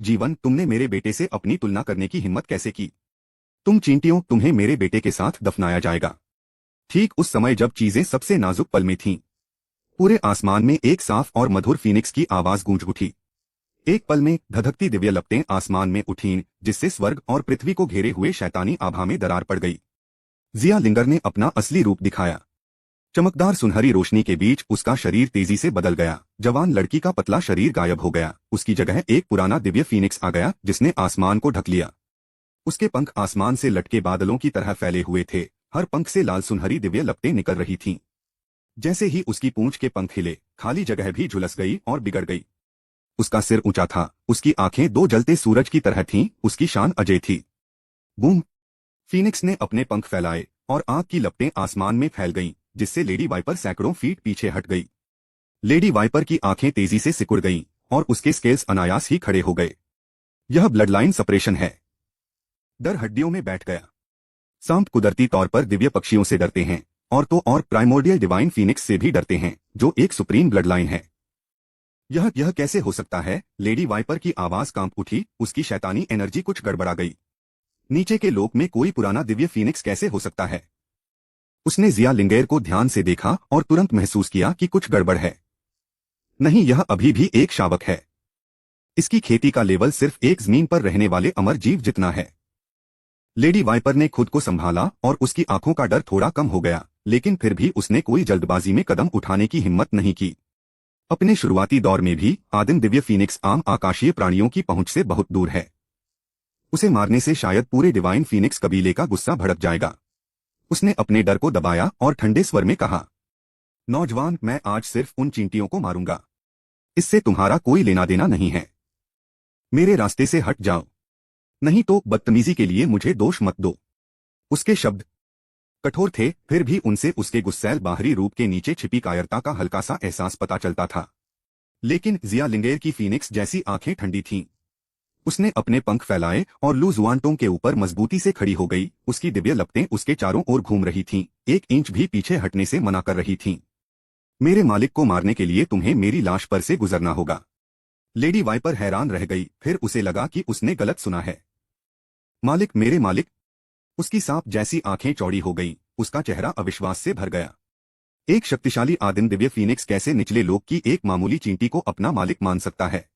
जीवन, तुमने मेरे बेटे से अपनी तुलना करने की हिम्मत कैसे की? तुम चींटियों, तुम्हें मेरे बेटे के साथ दफनाया जाएगा। ठीक उस समय जब चीजें सबसे नाजुक पल में थीं, पूरे आसमान में एक साफ और मधुर फीनिक्स की आवाज गूंज उठी। एक पल में धधकती दिव्य लपटें आसमान में उठीं, जिससे स्वर्ग और पृथ्वी को घेरे हुए शैतानी आभा में दरार पड़ गई। जिया लिंगर ने अपना असली रूप दिखाया। चमकदार सुनहरी रोशनी के बीच उसका शरीर तेजी से बदल गया। जवान लड़की का पतला शरीर गायब हो गया। उसकी जगह एक पुराना दिव्य फीनिक्स आ गया, जिसने आसमान को ढक लिया। उसके पंख आसमान से लटके बादलों की तरह फैले हुए थे। हर पंख से लाल सुनहरी दिव्य लपटें निकल रही थीं। जैसे ही उसकी पूंछ के पंख हिले, खाली जगह भी झुलस गई और बिगड़ गई। उसका सिर ऊंचा था, उसकी आंखें दो जलते सूरज की तरह थीं, उसकी शान अजय थी। बूम! फीनिक्स ने अपने पंख फैलाए और आग की लपटें आसमान में फैल गईं, जिससे लेडी वाइपर सैकड़ों फीट पीछे हट गई। लेडी वाइपर की आंखें तेजी से सिकुड़ गईं और उसके स्केल्स अनायास ही खड़े हो गए। यह ब्लड लाइन सेपरेशन है। डर हड्डियों में बैठ गया। सांप कुदरती तौर पर दिव्य पक्षियों से डरते हैं, और तो और प्राइमोर्डियल डिवाइन फीनिक्स से भी डरते हैं, जो एक सुप्रीम ब्लड लाइन है। यह कैसे हो सकता है? लेडी वाइपर की आवाज कांप उठी। उसकी शैतानी एनर्जी कुछ गड़बड़ा गई। नीचे के लोक में कोई पुराना दिव्य फीनिक्स कैसे हो सकता है? उसने जिया लिंगेर को ध्यान से देखा और तुरंत महसूस किया कि कुछ गड़बड़ है। नहीं, यह अभी भी एक शावक है। इसकी खेती का लेवल सिर्फ एक जमीन पर रहने वाले अमर जीव जितना है। लेडी वाइपर ने खुद को संभाला और उसकी आंखों का डर थोड़ा कम हो गया, लेकिन फिर भी उसने कोई जल्दबाजी में कदम उठाने की हिम्मत नहीं की। अपने शुरुआती दौर में भी आदिम दिव्य फीनिक्स आम आकाशीय प्राणियों की पहुंच से बहुत दूर है। उसे मारने से शायद पूरे डिवाइन फीनिक्स कबीले का गुस्सा भड़क जाएगा। उसने अपने डर को दबाया और ठंडे स्वर में कहा, नौजवान, मैं आज सिर्फ उन चींटियों को मारूंगा। इससे तुम्हारा कोई लेना देना नहीं है। मेरे रास्ते से हट जाओ, नहीं तो बदतमीजी के लिए मुझे दोष मत दो। उसके शब्द कठोर थे, फिर भी उनसे उसके गुस्सैल बाहरी रूप के नीचे छिपी कायरता का हल्का सा एहसास पता चलता था। लेकिन जिया लिंगेर की फीनिक्स जैसी आंखें ठंडी थीं। उसने अपने पंख फैलाए और लू जुआनटोंग के ऊपर मजबूती से खड़ी हो गई। उसकी दिव्य लपटें उसके चारों ओर घूम रही थीं, एक इंच भी पीछे हटने से मना कर रही थीं। मेरे मालिक को मारने के लिए तुम्हें मेरी लाश पर से गुजरना होगा। लेडी वाइपर हैरान रह गई, फिर उसे लगा कि उसने गलत सुना है। मालिक, मेरे मालिक? उसकी सांप जैसी आंखें चौड़ी हो गईं, उसका चेहरा अविश्वास से भर गया। एक शक्तिशाली आदिम दिव्य फीनिक्स कैसे निचले लोक की एक मामूली चींटी को अपना मालिक मान सकता है?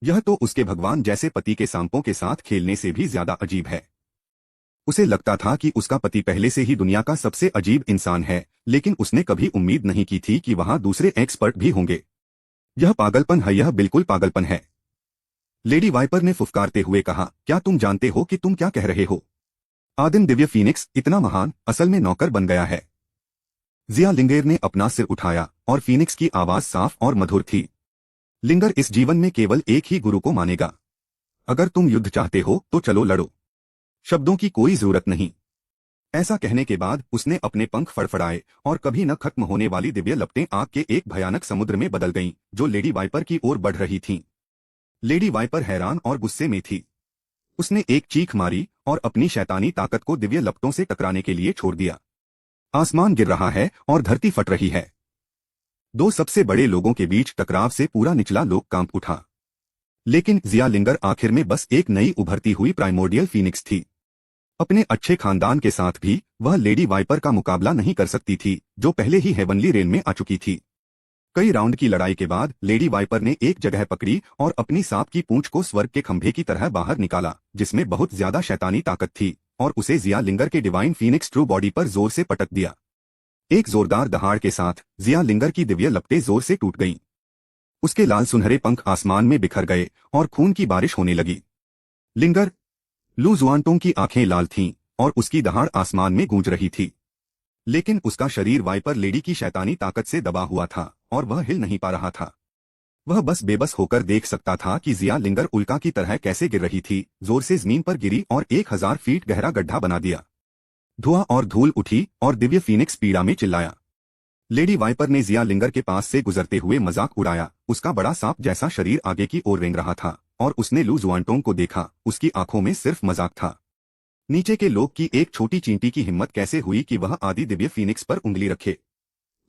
यह तो उसके भगवान जैसे पति के सांपों के साथ खेलने से भी ज्यादा अजीब है। उसे लगता था कि उसका पति पहले से ही दुनिया का सबसे अजीब इंसान है, लेकिन उसने कभी उम्मीद नहीं की थी कि वहां दूसरे एक्सपर्ट भी होंगे। यह पागलपन है, यह बिल्कुल पागलपन है। लेडी वाइपर ने फुफकारते हुए कहा, क्या तुम जानते हो कि तुम क्या कह रहे हो? आदिम दिव्य फीनिक्स इतना महान असल में नौकर बन गया है। जिया लिंगेर ने अपना सिर उठाया और फीनिक्स की आवाज साफ और मधुर थी। लिंगर इस जीवन में केवल एक ही गुरु को मानेगा। अगर तुम युद्ध चाहते हो तो चलो लड़ो। शब्दों की कोई जरूरत नहीं। ऐसा कहने के बाद उसने अपने पंख फड़फड़ाए और कभी न खत्म होने वाली दिव्य लपटें आग के एक भयानक समुद्र में बदल गईं, जो लेडी वाइपर की ओर बढ़ रही थीं। लेडी वाइपर हैरान और गुस्से में थी। उसने एक चीख मारी और अपनी शैतानी ताकत को दिव्य लपटों से टकराने के लिए छोड़ दिया। आसमान गिर रहा है और धरती फट रही है। दो सबसे बड़े लोगों के बीच टकराव से पूरा निचला लोक कांप उठा। लेकिन जिया लिंगर आखिर में बस एक नई उभरती हुई प्राइमोर्डियल फीनिक्स थी। अपने अच्छे खानदान के साथ भी वह लेडी वाइपर का मुकाबला नहीं कर सकती थी, जो पहले ही हेवनली रेन में आ चुकी थी। कई राउंड की लड़ाई के बाद लेडी वाइपर ने एक जगह पकड़ी और अपनी सांप की पूंछ को स्वर्ग के खंभे की तरह बाहर निकाला, जिसमें बहुत ज्यादा शैतानी ताकत थी, और उसे जिया लिंगर के डिवाइन फीनिक्स ट्रू बॉडी पर जोर से पटक दिया। एक जोरदार दहाड़ के साथ जिया लिंगर की दिव्य लपटें जोर से टूट गईं। उसके लाल सुनहरे पंख आसमान में बिखर गए और खून की बारिश होने लगी। लिंगर, लू जुआनटोंग की आंखें लाल थीं और उसकी दहाड़ आसमान में गूंज रही थी। लेकिन उसका शरीर वाइपर लेडी की शैतानी ताकत से दबा हुआ था और वह हिल नहीं पा रहा था। वह बस बेबस होकर देख सकता था कि जिया लिंगर उल्का की तरह कैसे गिर रही थी, जोर से जमीन पर गिरी और 1000 फीट गहरा गड्ढा बना दिया। धुआं और धूल उठी और दिव्य फीनिक्स पीड़ा में चिल्लाया। लेडी वाइपर ने जिया लिंगर के पास से गुजरते हुए मजाक उड़ाया। उसका बड़ा सांप जैसा शरीर आगे की ओर रेंग रहा था और उसने लू जुआनटोंग को देखा। उसकी आंखों में सिर्फ मजाक था। नीचे के लोग की एक छोटी चींटी की हिम्मत कैसे हुई कि वह आदि दिव्य फीनिक्स पर उंगली रखे?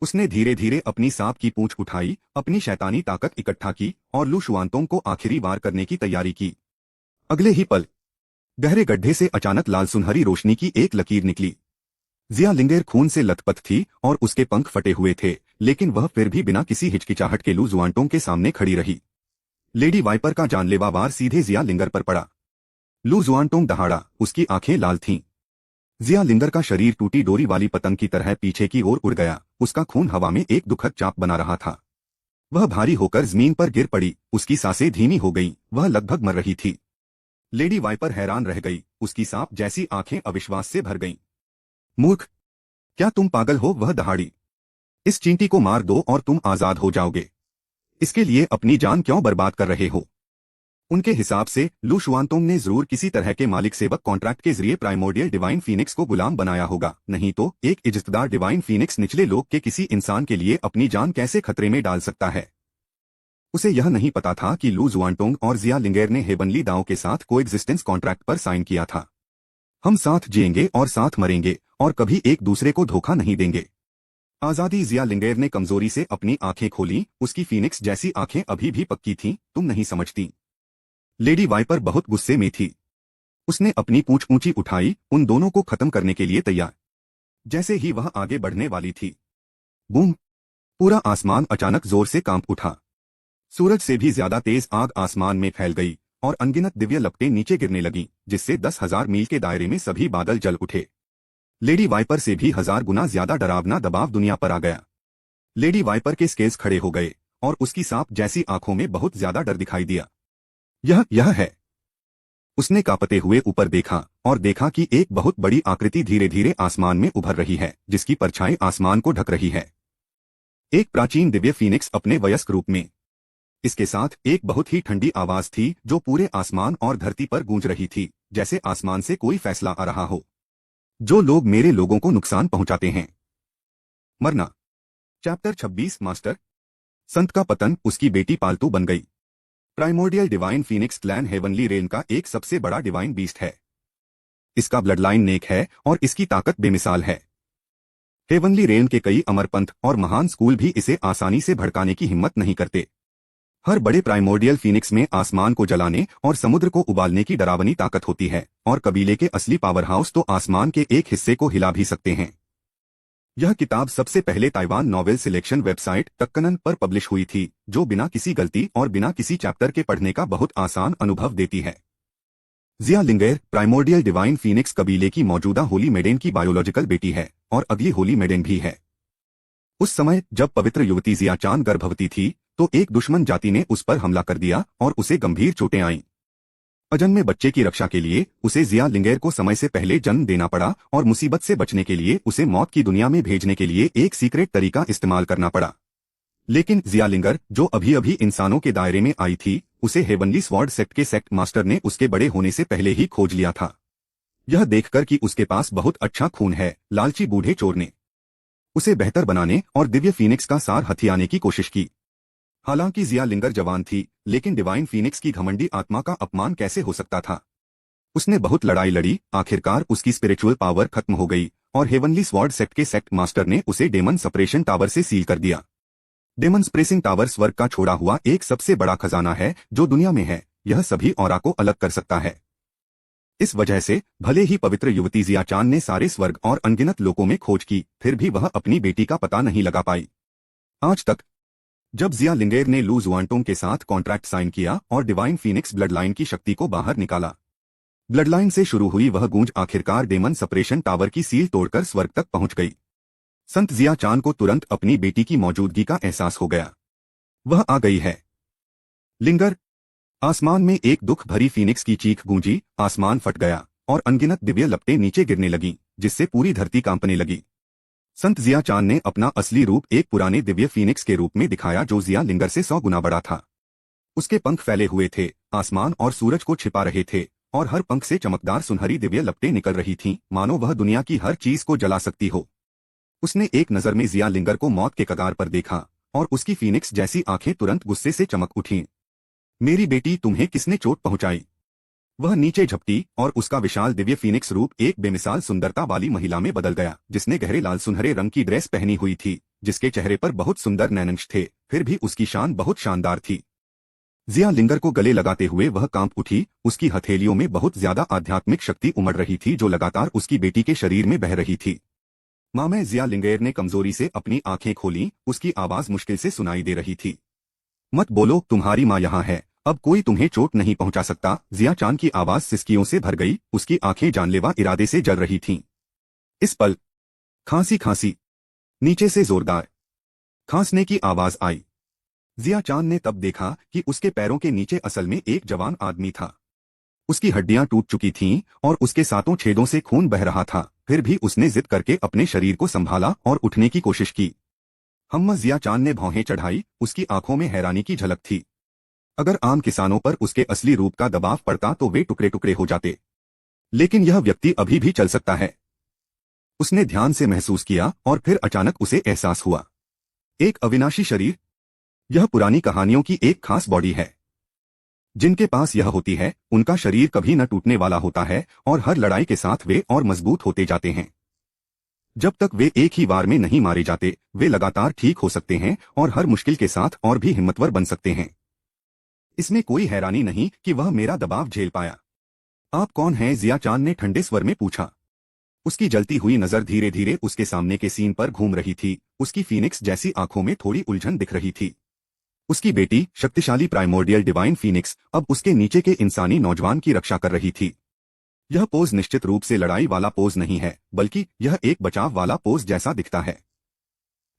उसने धीरे धीरे अपनी सांप की पूंछ उठाई, अपनी शैतानी ताकत इकट्ठा की और लू शुआनतोंग को आखिरी बार करने की तैयारी की। अगले ही पल गहरे गड्ढे से अचानक लाल सुनहरी रोशनी की एक लकीर निकली। जिया लिंगेर खून से लथपथ थी और उसके पंख फटे हुए थे, लेकिन वह फिर भी बिना किसी हिचकिचाहट के लू जुआनटोंग के सामने खड़ी रही। लेडी वाइपर का जानलेवा वार सीधे जिया लिंगर पर पड़ा। लू जुआनटोंग दहाड़ा, उसकी आंखें लाल थीं। जिया लिंगर का शरीर टूटी डोरी वाली पतंग की तरह पीछे की ओर उड़ गया, उसका खून हवा में एक दुखद चाप बना रहा था। वह भारी होकर जमीन पर गिर पड़ी, उसकी सांसें धीमी हो गईं, वह लगभग मर रही थी। लेडी वाइपर हैरान रह गई, उसकी सांप जैसी आंखें अविश्वास से भर गईं। मूर्ख, क्या तुम पागल हो? वह दहाड़ी। इस चींटी को मार दो और तुम आजाद हो जाओगे। इसके लिए अपनी जान क्यों बर्बाद कर रहे हो? उनके हिसाब से लू शुआनतोंग ने जरूर किसी तरह के मालिक सेवक कॉन्ट्रैक्ट के जरिए प्राइमोर्डियल डिवाइन फीनिक्स को गुलाम बनाया होगा, नहीं तो एक इज्जतदार डिवाइन फीनिक्स निचले लोक के किसी इंसान के लिए अपनी जान कैसे खतरे में डाल सकता है? उसे यह नहीं पता था कि लू जुआनटोंग और जिया लिंगेर ने हेवनली दाओ के साथ कोएग्जिस्टेंस कॉन्ट्रैक्ट पर साइन किया था। हम साथ जिएंगे और साथ मरेंगे और कभी एक दूसरे को धोखा नहीं देंगे। आजादी। जिया लिंगेर ने कमजोरी से अपनी आंखें खोली, उसकी फीनिक्स जैसी आंखें अभी भी पक्की थीं। तुम नहीं समझती। लेडी वाइपर बहुत गुस्से में थी। उसने अपनी पूंछ ऊंची उठाई, उन दोनों को खत्म करने के लिए तैयार। जैसे ही वह आगे बढ़ने वाली थी, बूम! पूरा आसमान अचानक जोर से कांप उठा। सूरज से भी ज्यादा तेज आग आसमान में फैल गई और अनगिनत दिव्य लपटें नीचे गिरने लगीं, जिससे 10,000 मील के दायरे में सभी बादल जल उठे। लेडी वाइपर से भी 1000 गुना ज्यादा डरावना दबाव दुनिया पर आ गया। लेडी वाइपर के स्केल्स खड़े हो गए और उसकी सांप जैसी आंखों में बहुत ज्यादा डर दिखाई दिया। यह है। उसने कांपते हुए ऊपर देखा और देखा कि एक बहुत बड़ी आकृति धीरे धीरे आसमान में उभर रही है, जिसकी परछाई आसमान को ढक रही है। एक प्राचीन दिव्य फीनिक्स अपने वयस्क रूप में। इसके साथ एक बहुत ही ठंडी आवाज थी जो पूरे आसमान और धरती पर गूंज रही थी, जैसे आसमान से कोई फैसला आ रहा हो। जो लोग मेरे लोगों को नुकसान पहुंचाते हैं, मरना। चैप्टर 26। मास्टर। संत का पतन। उसकी बेटी पालतू बन गई। Primordial divine Phoenix clan heavenly rain का एक सबसे बड़ा डिवाइन बीस्ट है। इसका ब्लडलाइन नेक है और इसकी ताकत बेमिसाल है। हेवनली रेन के कई अमरपंथ और महान स्कूल भी इसे आसानी से भड़काने की हिम्मत नहीं करते। हर बड़े प्राइमोर्डियल फीनिक्स में आसमान को जलाने और समुद्र को उबालने की डरावनी ताकत होती है, और कबीले के असली पावर हाउस तो आसमान के एक हिस्से को हिला भी सकते हैं। यह किताब सबसे पहले ताइवान नॉवेल सिलेक्शन वेबसाइट टक्कनन पर पब्लिश हुई थी, जो बिना किसी गलती और बिना किसी चैप्टर के पढ़ने का बहुत आसान अनुभव देती है। जिया लिंगेर प्राइमोर्डियल डिवाइन फीनिक्स कबीले की मौजूदा होली मेडेन की बायोलॉजिकल बेटी है और अगली होली मेडेन भी है। उस समय जब पवित्र युवती जिया चान गर्भवती थी तो एक दुश्मन जाति ने उस पर हमला कर दिया और उसे गंभीर चोटें आईं। अजन्मे बच्चे की रक्षा के लिए उसे जिया लिंगेर को समय से पहले जन्म देना पड़ा और मुसीबत से बचने के लिए उसे मौत की दुनिया में भेजने के लिए एक सीक्रेट तरीका इस्तेमाल करना पड़ा। लेकिन जिया लिंगर, जो अभी अभी इंसानों के दायरे में आई थी, उसे हेवनली स्वॉर्ड सेक्ट के सेक्ट मास्टर ने उसके बड़े होने से पहले ही खोज लिया था। यह देखकर कि उसके पास बहुत अच्छा खून है, लालची बूढ़े चोर ने उसे बेहतर बनाने और दिव्य फीनिक्स का सार हथियाने की कोशिश की। हालांकि जिया लिंगर जवान थी, लेकिन डिवाइन फीनिक्स की घमंडी आत्मा का अपमान कैसे हो सकता था। उसने बहुत लड़ाई लड़ी, आखिरकार उसकी स्पिरिचुअल पावर खत्म हो गई और हेवनली स्वॉर्ड सेक्ट के सेक्ट मास्टर ने उसे डेमन सप्रेशन टावर से सील कर दिया। डेमन सप्रेसिंग टावर स्वर्ग का छोड़ा हुआ एक सबसे बड़ा खजाना है जो दुनिया में है। यह सभी ऑरा को अलग कर सकता है। इस वजह से भले ही पवित्र युवती जिया चान ने सारे स्वर्ग और अनगिनत लोकों में खोज की, फिर भी वह अपनी बेटी का पता नहीं लगा पाई। आज तक जब जिया लिंगेर ने लू जुआनटोंग के साथ कॉन्ट्रैक्ट साइन किया और डिवाइन फीनिक्स ब्लडलाइन की शक्ति को बाहर निकाला, ब्लडलाइन से शुरू हुई वह गूंज आखिरकार डेमन सप्रेशन टावर की सील तोड़कर स्वर्ग तक पहुंच गई। संत जिया चान को तुरंत अपनी बेटी की मौजूदगी का एहसास हो गया। वह आ गई है। लिंगर। आसमान में एक दुख भरी फीनिक्स की चीख गूंजी, आसमान फट गया और अनगिनत दिव्य लपटें नीचे गिरने लगीं, जिससे पूरी धरती कांपने लगी। संत जिया चान ने अपना असली रूप एक पुराने दिव्य फीनिक्स के रूप में दिखाया जो जिया लिंगर से 100 गुना बड़ा था। उसके पंख फैले हुए थे, आसमान और सूरज को छिपा रहे थे और हर पंख से चमकदार सुनहरी दिव्य लपटें निकल रही थीं, मानो वह दुनिया की हर चीज को जला सकती हो। उसने एक नजर में जिया लिंगर को मौत के कगार पर देखा और उसकी फीनिक्स जैसी आंखें तुरंत गुस्से से चमक उठीं। मेरी बेटी, तुम्हें किसने चोट पहुंचाई? वह नीचे झपटी और उसका विशाल दिव्य फीनिक्स रूप एक बेमिसाल सुंदरता वाली महिला में बदल गया, जिसने गहरे लाल सुनहरे रंग की ड्रेस पहनी हुई थी, जिसके चेहरे पर बहुत सुंदर नैनंश थे, फिर भी उसकी शान बहुत शानदार थी। जिया लिंगर को गले लगाते हुए वह कांप उठी। उसकी हथेलियों में बहुत ज्यादा आध्यात्मिक शक्ति उमड़ रही थी जो लगातार उसकी बेटी के शरीर में बह रही थी। माँ में जिया लिंगेर ने कमजोरी से अपनी आंखें खोली। उसकी आवाज मुश्किल से सुनाई दे रही थी। मत बोलो, तुम्हारी माँ यहाँ है, अब कोई तुम्हें चोट नहीं पहुंचा सकता। जिया चांद की आवाज सिसकियों से भर गई। उसकी आंखें जानलेवा इरादे से जल रही थीं। इस पल खांसी खांसी, नीचे से जोरदार खांसने की आवाज आई। जिया चांद ने तब देखा कि उसके पैरों के नीचे असल में एक जवान आदमी था। उसकी हड्डियां टूट चुकी थीं और उसके सातों छेदों से खून बह रहा था। फिर भी उसने जिद करके अपने शरीर को संभाला और उठने की कोशिश की। जिया चांद ने भौहें चढ़ाई। उसकी आंखों में हैरानी की झलक थी। अगर आम किसानों पर उसके असली रूप का दबाव पड़ता तो वे टुकड़े टुकड़े हो जाते, लेकिन यह व्यक्ति अभी भी चल सकता है। उसने ध्यान से महसूस किया और फिर अचानक उसे एहसास हुआ, एक अविनाशी शरीर। यह पुरानी कहानियों की एक खास बॉडी है। जिनके पास यह होती है उनका शरीर कभी न टूटने वाला होता है और हर लड़ाई के साथ वे और मजबूत होते जाते हैं। जब तक वे एक ही बार में नहीं मारे जाते, वे लगातार ठीक हो सकते हैं और हर मुश्किल के साथ और भी हिम्मतवर बन सकते हैं। इसमें कोई हैरानी नहीं कि वह मेरा दबाव झेल पाया। आप कौन हैं? जिया चांद ने ठंडे स्वर में पूछा। उसकी जलती हुई नजर धीरे धीरे उसके सामने के सीन पर घूम रही थी। उसकी फीनिक्स जैसी आंखों में थोड़ी उलझन दिख रही थी। उसकी बेटी शक्तिशाली प्राइमोर्डियल डिवाइन फीनिक्स अब उसके नीचे के इंसानी नौजवान की रक्षा कर रही थी। यह पोज निश्चित रूप से लड़ाई वाला पोज नहीं है, बल्कि यह एक बचाव वाला पोज जैसा दिखता है।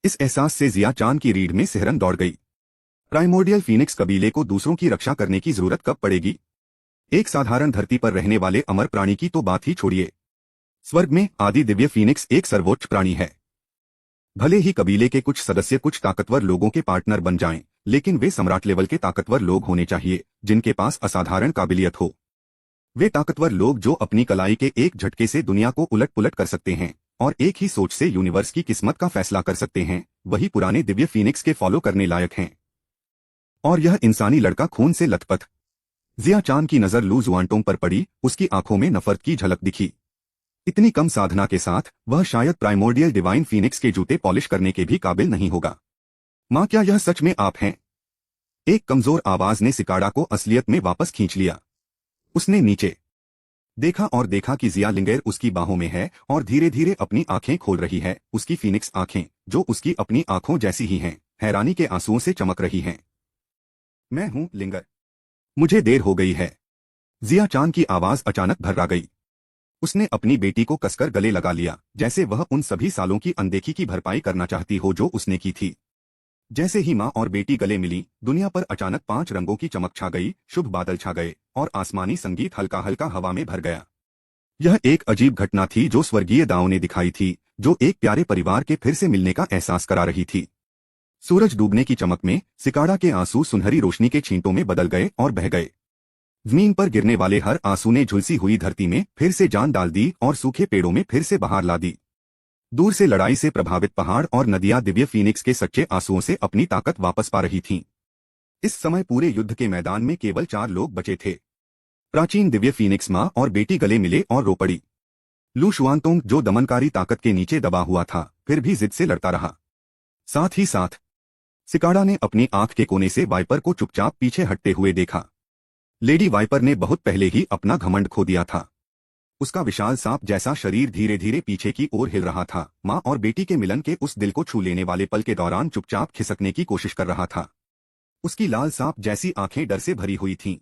इस एहसास से जिया चांद की रीढ़ में सिहरन दौड़ गई। प्राइमोर्डियल फीनिक्स कबीले को दूसरों की रक्षा करने की जरूरत कब पड़ेगी? एक साधारण धरती पर रहने वाले अमर प्राणी की तो बात ही छोड़िए। स्वर्ग में आदि दिव्य फीनिक्स एक सर्वोच्च प्राणी है। भले ही कबीले के कुछ सदस्य कुछ ताकतवर लोगों के पार्टनर बन जाएं, लेकिन वे सम्राट लेवल के ताकतवर लोग होने चाहिए जिनके पास असाधारण काबिलियत हो। वे ताकतवर लोग जो अपनी कलाई के एक झटके से दुनिया को उलट पुलट कर सकते हैं और एक ही सोच से यूनिवर्स की किस्मत का फैसला कर सकते हैं, वही पुराने दिव्य फीनिक्स के फॉलो करने लायक हैं। और यह इंसानी लड़का खून से लथपथ। जिया चांद की नजर लू जुआनटोंग पर पड़ी। उसकी आंखों में नफरत की झलक दिखी। इतनी कम साधना के साथ वह शायद प्राइमोर्डियल डिवाइन फीनिक्स के जूते पॉलिश करने के भी काबिल नहीं होगा। माँ, क्या यह सच में आप हैं? एक कमजोर आवाज ने सिकाड़ा को असलियत में वापस खींच लिया। उसने नीचे देखा और देखा कि जिया लिंगेर उसकी बाहों में है और धीरे धीरे अपनी आंखें खोल रही है। उसकी फीनिक्स आंखें, जो उसकी अपनी आंखों जैसी ही हैं, हैरानी के आंसुओं से चमक रही हैं। मैं हूं लिंगर, मुझे देर हो गई है। जिया चांद की आवाज अचानक भर्रा गई। उसने अपनी बेटी को कसकर गले लगा लिया, जैसे वह उन सभी सालों की अनदेखी की भरपाई करना चाहती हो जो उसने की थी। जैसे ही माँ और बेटी गले मिली, दुनिया पर अचानक 5 रंगों की चमक छा गई। शुभ बादल छा गए और आसमानी संगीत हल्का हल्का हवा में भर गया। यह एक अजीब घटना थी जो स्वर्गीय दाओं ने दिखाई थी, जो एक प्यारे परिवार के फिर से मिलने का एहसास करा रही थी। सूरज डूबने की चमक में सिकाड़ा के आंसू सुनहरी रोशनी के छींटों में बदल गए और बह गए। जमीन पर गिरने वाले हर आंसू ने झुलसी हुई धरती में फिर से जान डाल दी और सूखे पेड़ों में फिर से बहार ला दी। दूर से लड़ाई से प्रभावित पहाड़ और नदियां दिव्य फीनिक्स के सच्चे आंसुओं से अपनी ताकत वापस पा रही थीं। इस समय पूरे युद्ध के मैदान में केवल 4 लोग बचे थे। प्राचीन दिव्य फीनिक्स माँ और बेटी गले मिले और रो पड़ी। लू शुआनतोंग, जो दमनकारी ताकत के नीचे दबा हुआ था, फिर भी जिद से लड़ता रहा। साथ ही साथ सिकाड़ा ने अपनी आंख के कोने से वाइपर को चुपचाप पीछे हटते हुए देखा। लेडी वाइपर ने बहुत पहले ही अपना घमंड खो दिया था। उसका विशाल सांप जैसा शरीर धीरे धीरे पीछे की ओर हिल रहा था। माँ और बेटी के मिलन के उस दिल को छू लेने वाले पल के दौरान चुपचाप खिसकने की कोशिश कर रहा था। उसकी लाल सांप जैसी आंखें डर से भरी हुई थीं।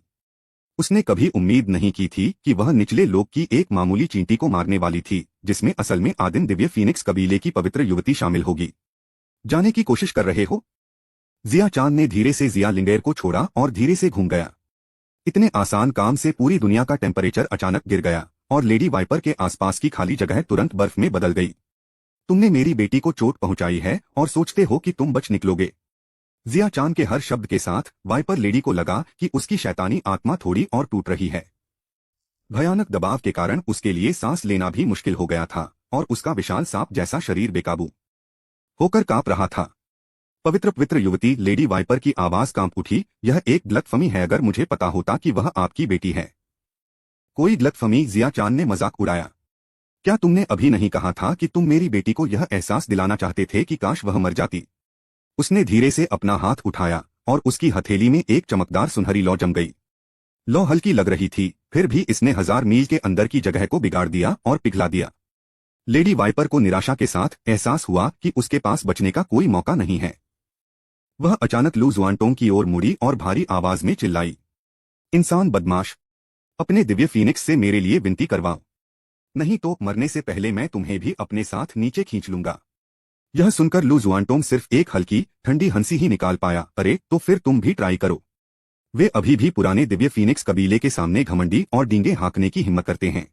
उसने कभी उम्मीद नहीं की थी कि वह निचले लोक की एक मामूली चींटी को मारने वाली थी, जिसमें असल में आदिम दिव्य फीनिक्स कबीले की पवित्र युवती शामिल होगी। जाने की कोशिश कर रहे हो? जिया चांद ने धीरे से जिया लिंगेर को छोड़ा और धीरे से घूम गया। इतने आसान काम से पूरी दुनिया का टेम्परेचर अचानक गिर गया और लेडी वाइपर के आसपास की खाली जगह तुरंत बर्फ में बदल गई। तुमने मेरी बेटी को चोट पहुंचाई है और सोचते हो कि तुम बच निकलोगे। जिया चांद के हर शब्द के साथ वाइपर लेडी को लगा कि उसकी शैतानी आत्मा थोड़ी और टूट रही है। भयानक दबाव के कारण उसके लिए सांस लेना भी मुश्किल हो गया था और उसका विशाल सांप जैसा शरीर बेकाबू होकर कांप रहा था। पवित्र पवित्र युवती, लेडी वाइपर की आवाज कांप उठी। यह एक गलतफहमी है। अगर मुझे पता होता कि वह आपकी बेटी है। कोई गलतफहमी? जिया चांद ने मजाक उड़ाया। क्या तुमने अभी नहीं कहा था कि तुम मेरी बेटी को यह एहसास दिलाना चाहते थे कि काश वह मर जाती? उसने धीरे से अपना हाथ उठाया और उसकी हथेली में एक चमकदार सुनहरी लौ जम गई। लौ हल्की लग रही थी, फिर भी इसने 1000 मील के अंदर की जगह को बिगाड़ दिया और पिघला दिया। लेडी वाइपर को निराशा के साथ एहसास हुआ कि उसके पास बचने का कोई मौका नहीं है। वह अचानक लू जुआनटोंग की ओर मुड़ी और भारी आवाज में चिल्लाई, इंसान बदमाश, अपने दिव्य फीनिक्स से मेरे लिए विनती करवाओ, नहीं तो मरने से पहले मैं तुम्हें भी अपने साथ नीचे खींच लूंगा। यह सुनकर लू जुआनटोंग सिर्फ एक हल्की ठंडी हंसी ही निकाल पाया। अरे तो फिर तुम भी ट्राई करो। वे अभी भी पुराने दिव्य फीनिक्स कबीले के सामने घमंडी और डींगे हाँकने की हिम्मत करते हैं।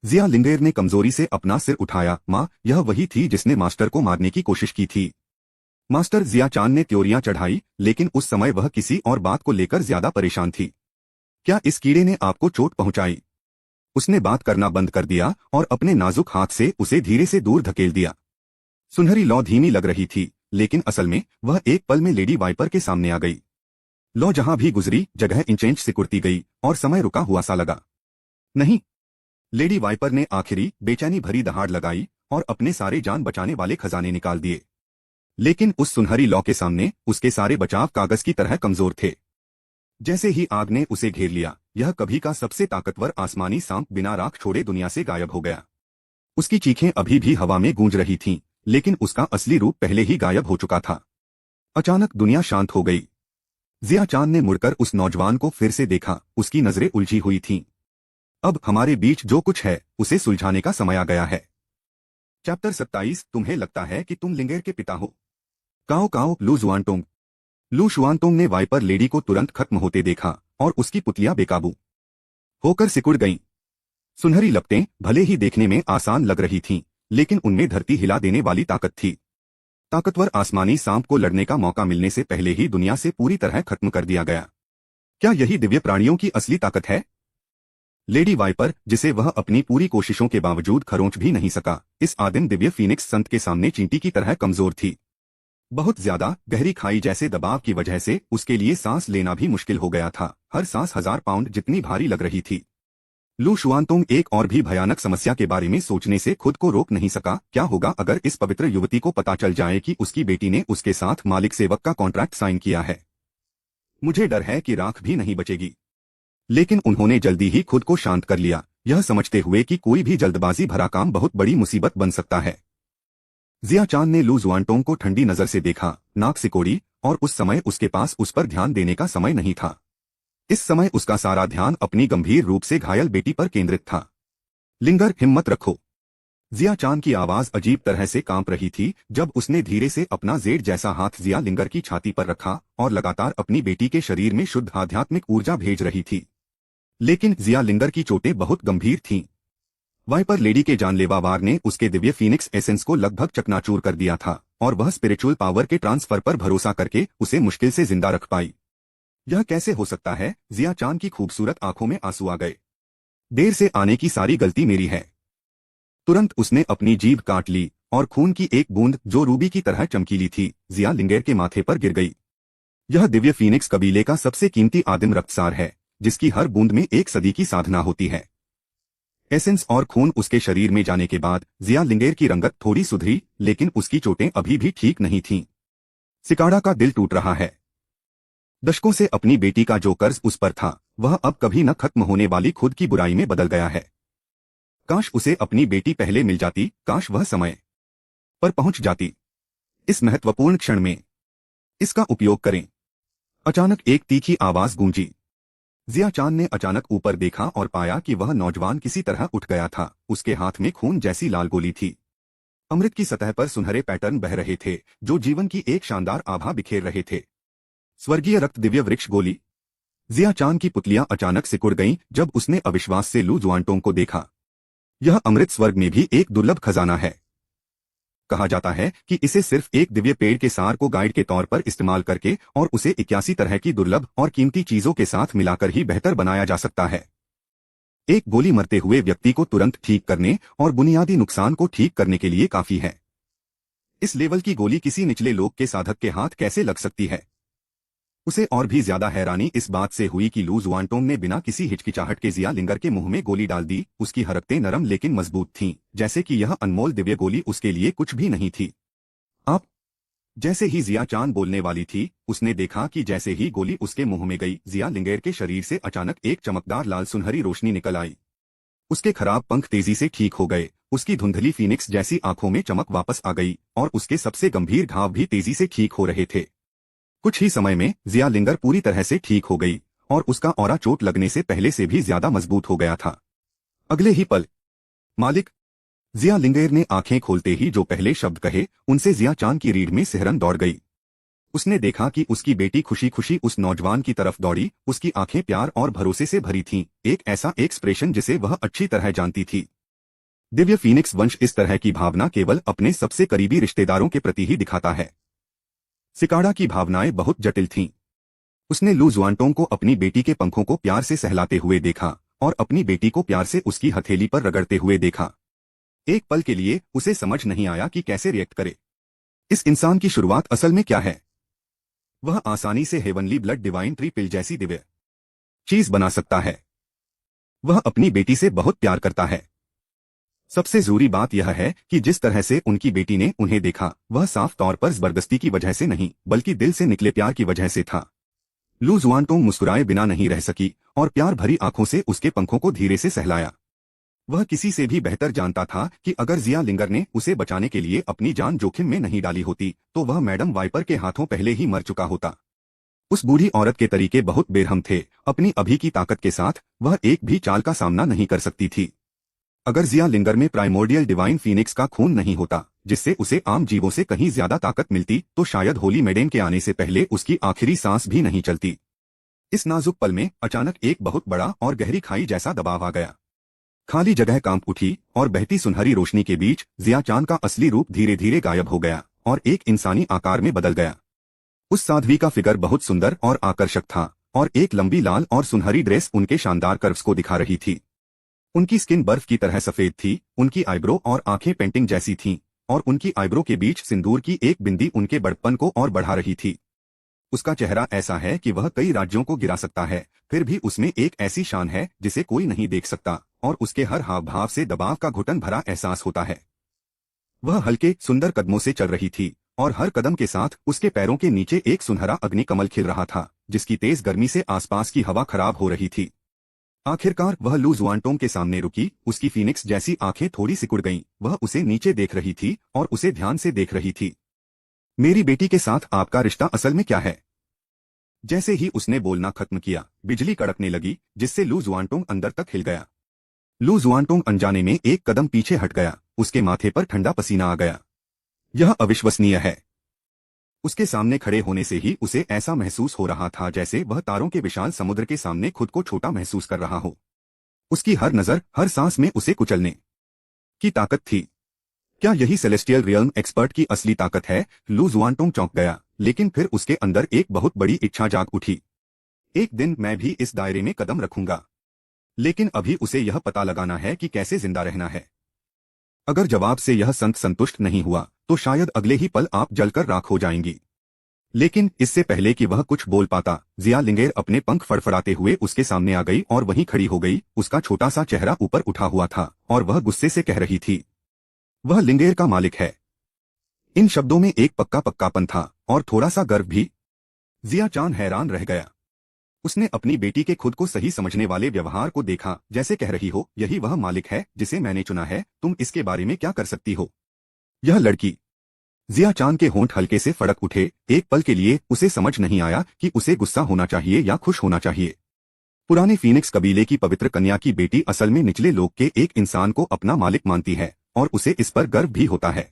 जिया लिंगेर ने कमजोरी से अपना सिर उठाया। माँ, यह वही थी जिसने मास्टर को मारने की कोशिश की थी। मास्टर जिया चांद ने त्योरियां चढ़ाई, लेकिन उस समय वह किसी और बात को लेकर ज्यादा परेशान थी। क्या इस कीड़े ने आपको चोट पहुंचाई? उसने बात करना बंद कर दिया और अपने नाजुक हाथ से उसे धीरे से दूर धकेल दिया। सुनहरी लौ धीमी लग रही थी, लेकिन असल में वह एक पल में लेडी वाइपर के सामने आ गई। लौ जहां भी गुजरी जगह इंच सिकुड़ती गई और समय रुका हुआ सा लगा। नहीं। लेडी वाइपर ने आखिरी बेचैनी भरी दहाड़ लगाई और अपने सारे जान बचाने वाले खजाने निकाल दिए। लेकिन उस सुनहरी लौ के सामने उसके सारे बचाव कागज की तरह कमजोर थे। जैसे ही आग ने उसे घेर लिया, यह कभी का सबसे ताकतवर आसमानी सांप बिना राख छोड़े दुनिया से गायब हो गया। उसकी चीखें अभी भी हवा में गूंज रही थीं, लेकिन उसका असली रूप पहले ही गायब हो चुका था। अचानक दुनिया शांत हो गई। जिया चांद ने मुड़कर उस नौजवान को फिर से देखा। उसकी नजरें उलझी हुई थीं। अब हमारे बीच जो कुछ है उसे सुलझाने का समय आ गया है। चैप्टर 27। तुम्हें लगता है कि तुम लिंगेर के पिता हो? काओ काओ लू जुआनटोंग। लू शुआनतोंग ने वाइपर लेडी को तुरंत खत्म होते देखा और उसकी पुतलियां बेकाबू होकर सिकुड़ गईं। सुनहरी लपटें भले ही देखने में आसान लग रही थीं, लेकिन उनमें धरती हिला देने वाली ताकत थी। ताकतवर आसमानी सांप को लड़ने का मौका मिलने से पहले ही दुनिया से पूरी तरह खत्म कर दिया गया। क्या यही दिव्य प्राणियों की असली ताकत है? लेडी वाइपर, जिसे वह अपनी पूरी कोशिशों के बावजूद खरोंच भी नहीं सका, इस आदिम दिव्य फीनिक्स संत के सामने चींटी की तरह कमजोर थी। बहुत ज्यादा गहरी खाई जैसे दबाव की वजह से उसके लिए सांस लेना भी मुश्किल हो गया था। हर सांस 1000 पाउंड जितनी भारी लग रही थी। लू शुआनतोंग एक और भी भयानक समस्या के बारे में सोचने से खुद को रोक नहीं सका। क्या होगा अगर इस पवित्र युवती को पता चल जाए कि उसकी बेटी ने उसके साथ मालिक सेवक का कॉन्ट्रैक्ट साइन किया है? मुझे डर है कि राख भी नहीं बचेगी। लेकिन उन्होंने जल्दी ही खुद को शांत कर लिया, यह समझते हुए कि कोई भी जल्दबाजी भरा काम बहुत बड़ी मुसीबत बन सकता है। जिया चांद ने लू जुआनटोंग को ठंडी नजर से देखा, नाक सिकोड़ी, और उस समय उसके पास उस पर ध्यान देने का समय नहीं था। इस समय उसका सारा ध्यान अपनी गंभीर रूप से घायल बेटी पर केंद्रित था। लिंगर, हिम्मत रखो। जिया चांद की आवाज अजीब तरह से कांप रही थी जब उसने धीरे से अपना जेड जैसा हाथ जिया लिंगर की छाती पर रखा और लगातार अपनी बेटी के शरीर में शुद्ध आध्यात्मिक ऊर्जा भेज रही थी। लेकिन जिया लिंगर की चोटें बहुत गंभीर थीं। वाइपर लेडी के जानलेवा वार ने उसके दिव्य फीनिक्स एसेंस को लगभग चकनाचूर कर दिया था और वह स्पिरिचुअल पावर के ट्रांसफर पर भरोसा करके उसे मुश्किल से जिंदा रख पाई। यह कैसे हो सकता है? जिया चांद की खूबसूरत आंखों में आंसू आ गए। देर से आने की सारी गलती मेरी है। तुरंत उसने अपनी जीभ काट ली और खून की एक बूंद जो रूबी की तरह चमकीली थी, जिया लिंगेर के माथे पर गिर गई। यह दिव्य फीनिक्स कबीले का सबसे कीमती आदिम रक्तसार है, जिसकी हर बूंद में एक सदी की साधना होती है। एसेंस और खून उसके शरीर में जाने के बाद जिया लिंगेर की रंगत थोड़ी सुधरी, लेकिन उसकी चोटें अभी भी ठीक नहीं थीं। सिकाड़ा का दिल टूट रहा है। दशकों से अपनी बेटी का जो कर्ज उस पर था, वह अब कभी न खत्म होने वाली खुद की बुराई में बदल गया है। काश उसे अपनी बेटी पहले मिल जाती, काश वह समय पर पहुंच जाती। इस महत्वपूर्ण क्षण में इसका उपयोग करें। अचानक एक तीखी आवाज गूंजी। जिया चांद ने अचानक ऊपर देखा और पाया कि वह नौजवान किसी तरह उठ गया था। उसके हाथ में खून जैसी लाल गोली थी। अमृत की सतह पर सुनहरे पैटर्न बह रहे थे जो जीवन की एक शानदार आभा बिखेर रहे थे। स्वर्गीय रक्त दिव्य वृक्ष गोली। जिया चांद की पुतलियां अचानक सिकुड़ गईं जब उसने अविश्वास से लू जुआनटोंग को देखा। यह अमृत स्वर्ग में भी एक दुर्लभ खजाना है। कहा जाता है कि इसे सिर्फ एक दिव्य पेड़ के सार को गाइड के तौर पर इस्तेमाल करके और उसे 81 तरह की दुर्लभ और कीमती चीजों के साथ मिलाकर ही बेहतर बनाया जा सकता है। एक गोली मरते हुए व्यक्ति को तुरंत ठीक करने और बुनियादी नुकसान को ठीक करने के लिए काफी है। इस लेवल की गोली किसी निचले लोग के साधक के हाथ कैसे लग सकती है? उसे और भी ज्यादा हैरानी इस बात से हुई कि लू जुआनटोंग ने बिना किसी हिचकिचाहट के जिया लिंगर के मुंह में गोली डाल दी। उसकी हरकतें नरम लेकिन मजबूत थीं, जैसे कि यह अनमोल दिव्य गोली उसके लिए कुछ भी नहीं थी। आप जैसे ही जिया चांद बोलने वाली थी, उसने देखा कि जैसे ही गोली उसके मुंह में गई, जिया लिंगेर के शरीर से अचानक एक चमकदार लाल सुनहरी रोशनी निकल आई। उसके खराब पंख तेजी से ठीक हो गए, उसकी धुंधली फीनिक्स जैसी आंखों में चमक वापस आ गई और उसके सबसे गंभीर घाव भी तेजी से ठीक हो रहे थे। कुछ ही समय में जिया लिंगर पूरी तरह से ठीक हो गई और उसका ऑरा चोट लगने से पहले से भी ज्यादा मजबूत हो गया था। अगले ही पल, मालिक, जिया लिंगेर ने आंखें खोलते ही जो पहले शब्द कहे, उनसे जिया चांद की रीढ़ में सिहरन दौड़ गई। उसने देखा कि उसकी बेटी खुशी खुशी उस नौजवान की तरफ दौड़ी, उसकी आंखें प्यार और भरोसे से भरी थीं, एक ऐसा एक्सप्रेशन जिसे वह अच्छी तरह जानती थी। दिव्य फीनिक्स वंश इस तरह की भावना केवल अपने सबसे करीबी रिश्तेदारों के प्रति ही दिखाता है। सिकाड़ा की भावनाएं बहुत जटिल थीं। उसने लू जुआनटोंग को अपनी बेटी के पंखों को प्यार से सहलाते हुए देखा और अपनी बेटी को प्यार से उसकी हथेली पर रगड़ते हुए देखा। एक पल के लिए उसे समझ नहीं आया कि कैसे रिएक्ट करे। इस इंसान की शुरुआत असल में क्या है? वह आसानी से हेवनली ब्लड डिवाइन ट्री पिल जैसी दिव्य चीज बना सकता है। वह अपनी बेटी से बहुत प्यार करता है। सबसे जरूरी बात यह है कि जिस तरह से उनकी बेटी ने उन्हें देखा, वह साफ तौर पर जबरदस्ती की वजह से नहीं, बल्कि दिल से निकले प्यार की वजह से था। लू जुआनटोंग मुस्कुराए बिना नहीं रह सकी और प्यार भरी आंखों से उसके पंखों को धीरे से सहलाया। वह किसी से भी बेहतर जानता था कि अगर जिया लिंगर ने उसे बचाने के लिए अपनी जान जोखिम में नहीं डाली होती, तो वह मैडम वाइपर के हाथों पहले ही मर चुका होता। उस बूढ़ी औरत के तरीके बहुत बेरहम थे। अपनी अभी की ताकत के साथ वह एक भी चाल का सामना नहीं कर सकती थी। अगर जिया लिंगर में प्राइमोर्डियल डिवाइन फीनिक्स का खून नहीं होता, जिससे उसे आम जीवों से कहीं ज्यादा ताकत मिलती, तो शायद होली मेडेन के आने से पहले उसकी आखिरी सांस भी नहीं चलती। इस नाजुक पल में अचानक एक बहुत बड़ा और गहरी खाई जैसा दबाव आ गया। खाली जगह कांप उठी और बहती सुनहरी रोशनी के बीच जिया चांद का असली रूप धीरे धीरे गायब हो गया और एक इंसानी आकार में बदल गया। उस साध्वी का फिगर बहुत सुंदर और आकर्षक था और एक लंबी लाल और सुनहरी ड्रेस उनके शानदार कर्व्स को दिखा रही थी। उनकी स्किन बर्फ की तरह सफेद थी, उनकी आईब्रो और आंखें पेंटिंग जैसी थीं, और उनकी आईब्रो के बीच सिंदूर की एक बिंदी उनके बड़प्पन को और बढ़ा रही थी। उसका चेहरा ऐसा है कि वह कई राज्यों को गिरा सकता है, फिर भी उसमें एक ऐसी शान है जिसे कोई नहीं देख सकता, और उसके हर हाव भाव से दबाव का घुटन भरा एहसास होता है। वह हल्के सुंदर कदमों से चल रही थी और हर कदम के साथ उसके पैरों के नीचे एक सुनहरा अग्नि कमल खिल रहा था, जिसकी तेज गर्मी से आसपास की हवा खराब हो रही थी। आखिरकार वह लू जुआनटोंग के सामने रुकी। उसकी फीनिक्स जैसी आंखें थोड़ी सिकुड़ गईं। वह उसे नीचे देख रही थी और उसे ध्यान से देख रही थी। मेरी बेटी के साथ आपका रिश्ता असल में क्या है? जैसे ही उसने बोलना खत्म किया, बिजली कड़कने लगी, जिससे लू जुआनटोंग अंदर तक हिल गया। लू जुआनटोंग अनजाने में एक कदम पीछे हट गया। उसके माथे पर ठंडा पसीना आ गया। यह अविश्वसनीय है। उसके सामने खड़े होने से ही उसे ऐसा महसूस हो रहा था जैसे वह तारों के विशाल समुद्र के सामने खुद को छोटा महसूस कर रहा हो। उसकी हर नजर, हर सांस में उसे कुचलने की ताकत थी। क्या यही सेलेस्टियल रियल्म एक्सपर्ट की असली ताकत है? लू जुआनटोंग चौंक गया, लेकिन फिर उसके अंदर एक बहुत बड़ी इच्छा जाग उठी। एक दिन मैं भी इस दायरे में कदम रखूंगा। लेकिन अभी उसे यह पता लगाना है कि कैसे जिंदा रहना है। अगर जवाब से यह संतुष्ट नहीं हुआ, तो शायद अगले ही पल आप जलकर राख हो जाएंगी। लेकिन इससे पहले कि वह कुछ बोल पाता, जिया लिंगेर अपने पंख फड़फड़ाते हुए उसके सामने आ गई और वहीं खड़ी हो गई। उसका छोटा सा चेहरा ऊपर उठा हुआ था और वह गुस्से से कह रही थी, वह लिंगेर का मालिक है। इन शब्दों में एक पक्कापन था और थोड़ा सा गर्व भी। जिया चांद हैरान रह गया। उसने अपनी बेटी के खुद को सही समझने वाले व्यवहार को देखा, जैसे कह रही हो, यही वह मालिक है जिसे मैंने चुना है, तुम इसके बारे में क्या कर सकती हो? यह लड़की। जिया चांद के होंठ हल्के से फड़क उठे। एक पल के लिए उसे समझ नहीं आया कि उसे गुस्सा होना चाहिए या खुश होना चाहिए। पुराने फीनिक्स कबीले की पवित्र कन्या की बेटी असल में निचले लोक के एक इंसान को अपना मालिक मानती है और उसे इस पर गर्व भी होता है।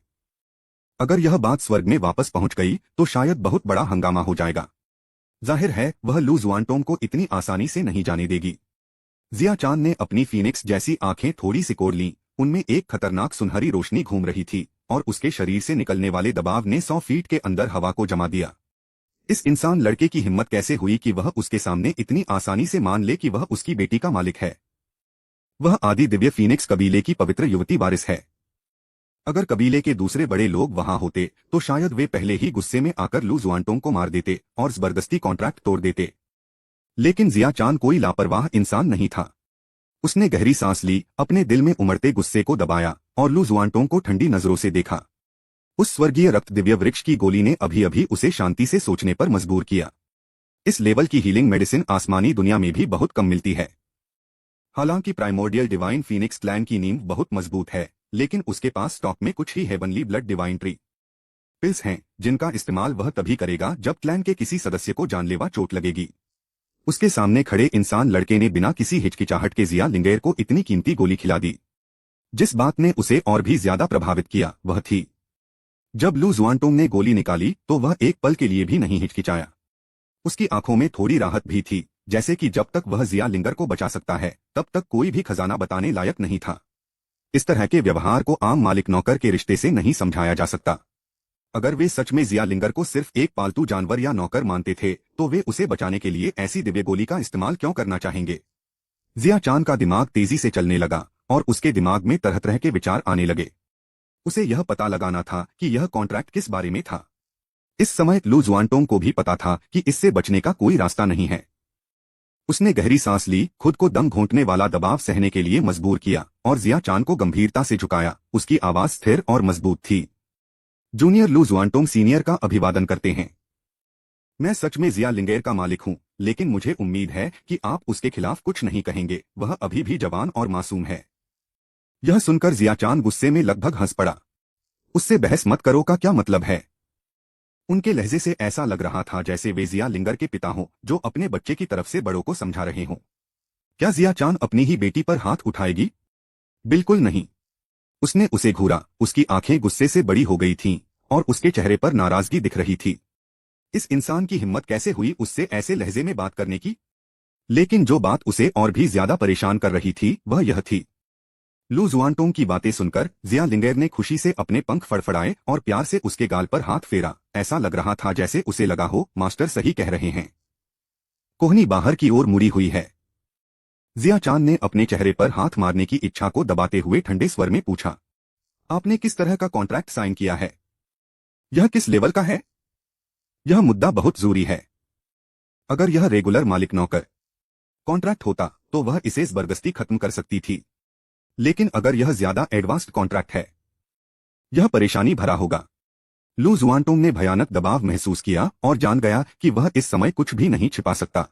अगर यह बात स्वर्ग में वापस पहुंच गई तो शायद बहुत बड़ा हंगामा हो जाएगा। जाहिर है वह लू जुआनटोंग को इतनी आसानी से नहीं जाने देगी। जिया चांद ने अपनी फीनिक्स जैसी आंखें थोड़ी सिकोड़ लीं। उनमें एक खतरनाक सुनहरी रोशनी घूम रही थी और उसके शरीर से निकलने वाले दबाव ने 100 फीट के अंदर हवा को जमा दिया। इस इंसान लड़के की हिम्मत कैसे हुई कि वह उसके सामने इतनी आसानी से मान ले कि वह उसकी बेटी का मालिक है? वह आदि दिव्य फीनिक्स कबीले की पवित्र युवती वारिस है। अगर कबीले के दूसरे बड़े लोग वहां होते तो शायद वे पहले ही गुस्से में आकर लू जुआनटोंग को मार देते और जबरदस्ती कॉन्ट्रैक्ट तोड़ देते। लेकिन जिया चांद कोई लापरवाह इंसान नहीं था। उसने गहरी सांस ली, अपने दिल में उमड़ते गुस्से को दबाया और लू जुआनटोंग को ठंडी नजरों से देखा। उस स्वर्गीय रक्त दिव्य वृक्ष की गोली ने अभी अभी उसे शांति से सोचने पर मजबूर किया। इस लेवल की हीलिंग मेडिसिन आसमानी दुनिया में भी बहुत कम मिलती है। हालांकि प्राइमोर्डियल डिवाइन फीनिक्स क्लैन की नींव बहुत मजबूत है, लेकिन उसके पास स्टॉक में कुछ ही heavenly blood divine tree pills हैं, जिनका इस्तेमाल वह तभी करेगा जब क्लैन के किसी सदस्य को जानलेवा चोट लगेगी। उसके सामने खड़े इंसान लड़के ने बिना किसी हिचकिचाहट के जिया लिंगेर को इतनी कीमती गोली खिला दी। जिस बात ने उसे और भी ज्यादा प्रभावित किया वह थी, जब लू जुआनटोंग ने गोली निकाली तो वह एक पल के लिए भी नहीं हिचकिचाया। उसकी आंखों में थोड़ी राहत भी थी, जैसे कि जब तक वह जिया लिंगर को बचा सकता है तब तक कोई भी खजाना बताने लायक नहीं था। इस तरह के व्यवहार को आम मालिक नौकर के रिश्ते से नहीं समझाया जा सकता। अगर वे सच में जिया लिंगर को सिर्फ एक पालतू जानवर या नौकर मानते थे तो वे उसे बचाने के लिए ऐसी दिव्य गोली का इस्तेमाल क्यों करना चाहेंगे। जिया चांद का दिमाग तेजी से चलने लगा और उसके दिमाग में तरह तरह के विचार आने लगे। उसे यह पता लगाना था कि यह कॉन्ट्रैक्ट किस बारे में था। इस समय लू जुआनटोंग को भी पता था कि इससे बचने का कोई रास्ता नहीं है। उसने गहरी सांस ली, खुद को दम घोंटने वाला दबाव सहने के लिए मजबूर किया और जिया चांद को गंभीरता से झुकाया। उसकी आवाज स्थिर और मजबूत थी। जूनियर लू जुआनटोंग सीनियर का अभिवादन करते हैं। मैं सच में जिया लिंगेर का मालिक हूं, लेकिन मुझे उम्मीद है कि आप उसके खिलाफ कुछ नहीं कहेंगे। वह अभी भी जवान और मासूम है। यह सुनकर जिया चांद गुस्से में लगभग हंस पड़ा। उससे बहस मत करो का क्या मतलब है। उनके लहजे से ऐसा लग रहा था जैसे वे जिया लिंगर के पिता हों जो अपने बच्चे की तरफ से बड़ों को समझा रहे हों। क्या जिया चांद अपनी ही बेटी पर हाथ उठाएगी? बिल्कुल नहीं। उसने उसे घूरा। उसकी आंखें गुस्से से बड़ी हो गई थीं और उसके चेहरे पर नाराजगी दिख रही थी। इस इंसान की हिम्मत कैसे हुई उससे ऐसे लहजे में बात करने की? लेकिन जो बात उसे और भी ज्यादा परेशान कर रही थी वह यह थी। लू जुआनटोंग की बातें सुनकर जिया लिंगेर ने खुशी से अपने पंख फड़फड़ाए और प्यार से उसके गाल पर हाथ फेरा। ऐसा लग रहा था जैसे उसे लगा हो मास्टर सही कह रहे हैं। कोहनी बाहर की ओर मुड़ी हुई है। जिया चांद ने अपने चेहरे पर हाथ मारने की इच्छा को दबाते हुए ठंडे स्वर में पूछा, आपने किस तरह का कॉन्ट्रैक्ट साइन किया है? यह किस लेवल का है? यह मुद्दा बहुत जरूरी है। अगर यह रेगुलर मालिक नौकर कॉन्ट्रैक्ट होता तो वह इसे जबरदस्ती खत्म कर सकती थी, लेकिन अगर यह ज्यादा एडवांस्ड कॉन्ट्रैक्ट है यह परेशानी भरा होगा। लू जुआनटोंग ने भयानक दबाव महसूस किया और जान गया कि वह इस समय कुछ भी नहीं छिपा सकता।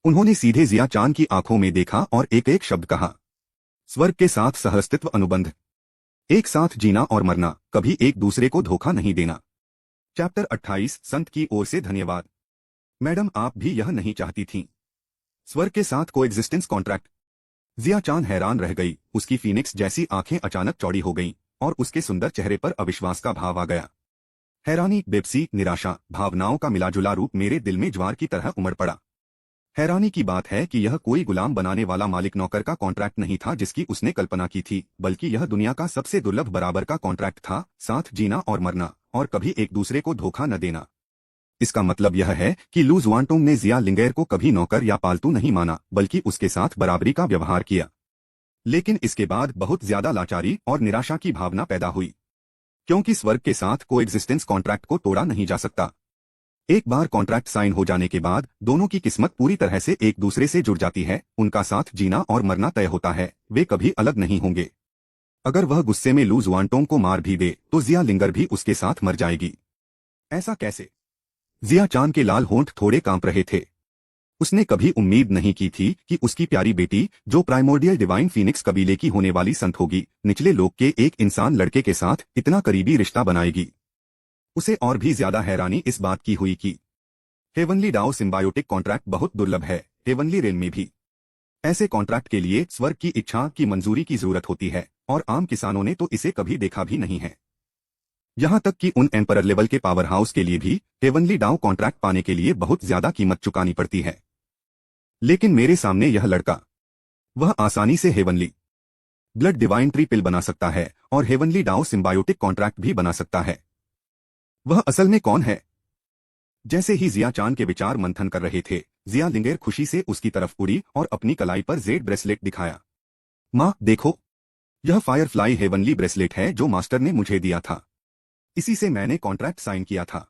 उन्होंने सीधे जिया चांद की आंखों में देखा और एक एक शब्द कहा, स्वर्ग के साथ सहअस्तित्व अनुबंध, एक साथ जीना और मरना, कभी एक दूसरे को धोखा नहीं देना। चैप्टर 28 संत की ओर से धन्यवाद। मैडम आप भी यह नहीं चाहती थीं? स्वर्ग के साथ कोएग्जिस्टेंस कॉन्ट्रैक्ट? जिया चांद हैरान रह गई। उसकी फीनिक्स जैसी आंखें अचानक चौड़ी हो गईं और उसके सुंदर चेहरे पर अविश्वास का भाव आ गया। हैरानी, बेबसी, निराशा, भावनाओं का मिलाजुला रूप मेरे दिल में ज्वार की तरह उमड़ पड़ा। हैरानी की बात है कि यह कोई गुलाम बनाने वाला मालिक नौकर का कॉन्ट्रैक्ट नहीं था जिसकी उसने कल्पना की थी, बल्कि यह दुनिया का सबसे दुर्लभ बराबर का कॉन्ट्रैक्ट था, साथ जीना और मरना और कभी एक दूसरे को धोखा न देना। इसका मतलब यह है कि लू जुआनटोंग ने जिया लिंगेर को कभी नौकर या पालतू नहीं माना, बल्कि उसके साथ बराबरी का व्यवहार किया। लेकिन इसके बाद बहुत ज्यादा लाचारी और निराशा की भावना पैदा हुई, क्योंकि स्वर्ग के साथ कोएग्जिस्टेंस कॉन्ट्रैक्ट को तोड़ा नहीं जा सकता। एक बार कॉन्ट्रैक्ट साइन हो जाने के बाद दोनों की किस्मत पूरी तरह से एक दूसरे से जुड़ जाती है। उनका साथ जीना और मरना तय होता है। वे कभी अलग नहीं होंगे। अगर वह गुस्से में लू जुआनटोंग को मार भी दे तो जिया लिंगर भी उसके साथ मर जाएगी। ऐसा कैसे? जिया चांद के लाल होंठ थोड़े कांप रहे थे। उसने कभी उम्मीद नहीं की थी कि उसकी प्यारी बेटी, जो प्राइमोर्डियल डिवाइन फीनिक्स कबीले की होने वाली संत होगी, निचले लोक के एक इंसान लड़के के साथ इतना करीबी रिश्ता बनाएगी। उसे और भी ज्यादा हैरानी इस बात की हुई कि हेवनली डाओ सिम्बायोटिक कॉन्ट्रैक्ट बहुत दुर्लभ है। हेवनली रेल में भी ऐसे कॉन्ट्रैक्ट के लिए स्वर्ग की इच्छा की मंजूरी की जरूरत होती है और आम किसानों ने तो इसे कभी देखा भी नहीं है। यहां तक कि उन एम्परर लेवल के पावर हाउस के लिए भी हेवनली डाउ कॉन्ट्रैक्ट पाने के लिए बहुत ज्यादा कीमत चुकानी पड़ती है। लेकिन मेरे सामने यह लड़का, वह आसानी से हेवनली ब्लड डिवाइन ट्री पिल बना सकता है और हेवनली डाउ सिम्बायोटिक कॉन्ट्रैक्ट भी बना सकता है। वह असल में कौन है? जैसे ही जिया चांद के विचार मंथन कर रहे थे, जिया लिंगेर खुशी से उसकी तरफ उड़ी और अपनी कलाई पर जेड ब्रेसलेट दिखाया। माँ देखो, यह फायरफ्लाई हेवनली ब्रेसलेट है जो मास्टर ने मुझे दिया था। इसी से मैंने कॉन्ट्रैक्ट साइन किया था।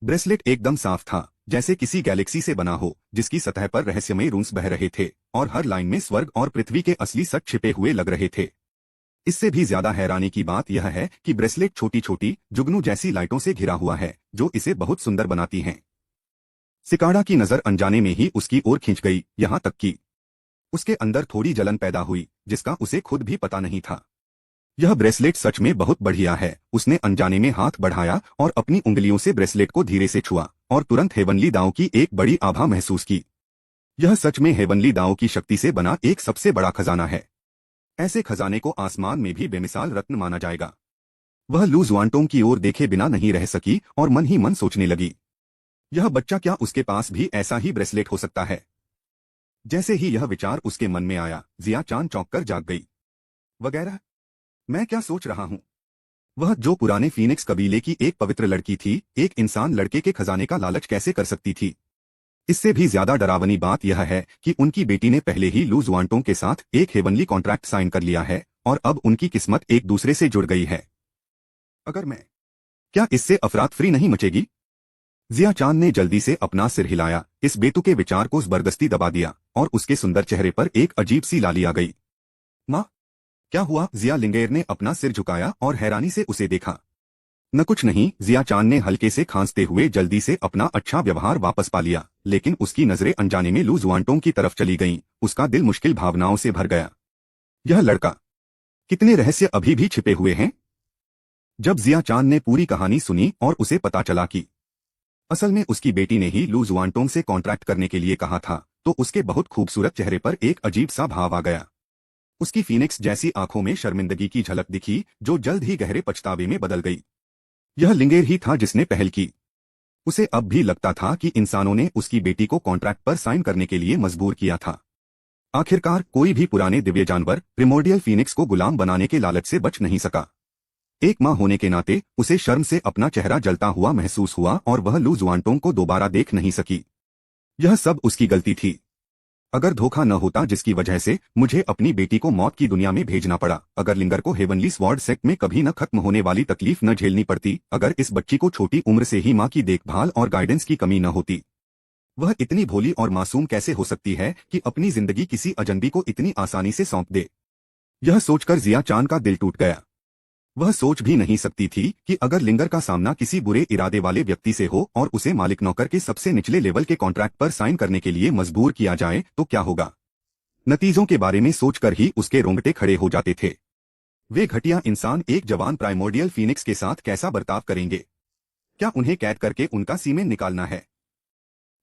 ब्रेसलेट एकदम साफ था, जैसे किसी गैलेक्सी से बना हो, जिसकी सतह पर रहस्यमय रून्स बह रहे थे और हर लाइन में स्वर्ग और पृथ्वी के असली सच छिपे हुए लग रहे थे। इससे भी ज्यादा हैरानी की बात यह है कि ब्रेसलेट छोटी छोटी जुगनू जैसी लाइटों से घिरा हुआ है, जो इसे बहुत सुंदर बनाती हैं। सिकाड़ा की नजर अनजाने में ही उसकी ओर खिंच गई, यहां तक कि उसके अंदर थोड़ी जलन पैदा हुई, जिसका उसे खुद भी पता नहीं था। यह ब्रेसलेट सच में बहुत बढ़िया है। उसने अनजाने में हाथ बढ़ाया और अपनी उंगलियों से ब्रेसलेट को धीरे से छुआ और तुरंत हेवनली दांव की एक बड़ी आभा महसूस की। यह सच में हेवनली दांव की शक्ति से बना एक सबसे बड़ा खजाना है। ऐसे खजाने को आसमान में भी बेमिसाल रत्न माना जाएगा। वह लू जुआनटोंग की ओर देखे बिना नहीं रह सकी और मन ही मन सोचने लगी, यह बच्चा, क्या उसके पास भी ऐसा ही ब्रेसलेट हो सकता है? जैसे ही यह विचार उसके मन में आया, जिया चांद चौंक कर जाग गई। वगैरह, मैं क्या सोच रहा हूँ? वह जो पुराने फीनिक्स कबीले की एक पवित्र लड़की थी, एक इंसान लड़के के खजाने का लालच कैसे कर सकती थी? इससे भी ज्यादा डरावनी बात यह है कि उनकी बेटी ने पहले ही लू जुआनटोंग के साथ एक हेवनली कॉन्ट्रैक्ट साइन कर लिया है और अब उनकी किस्मत एक दूसरे से जुड़ गई है। अगर मैं, क्या इससे अफरातफरी नहीं मचेगी? जिया चांद ने जल्दी से अपना सिर हिलाया, इस बेतुके विचार को जबरदस्ती दबा दिया और उसके सुंदर चेहरे पर एक अजीब सी लाली आ गई। माँ, क्या हुआ? जिया लिंगेर ने अपना सिर झुकाया और हैरानी से उसे देखा। न कुछ नहीं, जिया चांद ने हल्के से खांसते हुए जल्दी से अपना अच्छा व्यवहार वापस पा लिया, लेकिन उसकी नजरें अनजाने में लू जुआनटोंग की तरफ चली गईं। उसका दिल मुश्किल भावनाओं से भर गया। यह लड़का, कितने रहस्य अभी भी छिपे हुए हैं। जब जिया चांद ने पूरी कहानी सुनी और उसे पता चला कि असल में उसकी बेटी ने ही लू जुआनटोंग से कॉन्ट्रैक्ट करने के लिए कहा था, तो उसके बहुत खूबसूरत चेहरे पर एक अजीब सा भाव आ गया। उसकी फीनिक्स जैसी आंखों में शर्मिंदगी की झलक दिखी, जो जल्द ही गहरे पछतावे में बदल गई। यह लिंगेर ही था जिसने पहल की। उसे अब भी लगता था कि इंसानों ने उसकी बेटी को कॉन्ट्रैक्ट पर साइन करने के लिए मजबूर किया था। आखिरकार कोई भी पुराने दिव्य जानवर प्रिमोर्डियल फीनिक्स को गुलाम बनाने के लालच से बच नहीं सका। एक माँ होने के नाते उसे शर्म से अपना चेहरा जलता हुआ महसूस हुआ और वह लू जुआनटोंग को दोबारा देख नहीं सकी। यह सब उसकी गलती थी। अगर धोखा न होता जिसकी वजह से मुझे अपनी बेटी को मौत की दुनिया में भेजना पड़ा, अगर लिंगर को हेवनली स्वॉर्ड सेक्ट में कभी न खत्म होने वाली तकलीफ न झेलनी पड़ती, अगर इस बच्ची को छोटी उम्र से ही माँ की देखभाल और गाइडेंस की कमी न होती, वह इतनी भोली और मासूम कैसे हो सकती है कि अपनी जिंदगी किसी अजनबी को इतनी आसानी से सौंप दे। यह सोचकर जिया चांद का दिल टूट गया। वह सोच भी नहीं सकती थी कि अगर लिंगर का सामना किसी बुरे इरादे वाले व्यक्ति से हो और उसे मालिक नौकर के सबसे निचले लेवल के कॉन्ट्रैक्ट पर साइन करने के लिए मजबूर किया जाए तो क्या होगा। नतीजों के बारे में सोचकर ही उसके रोंगटे खड़े हो जाते थे। वे घटिया इंसान एक जवान प्राइमोर्डियल फीनिक्स के साथ कैसा बर्ताव करेंगे? क्या उन्हें कैद करके उनका सीमेन निकालना है?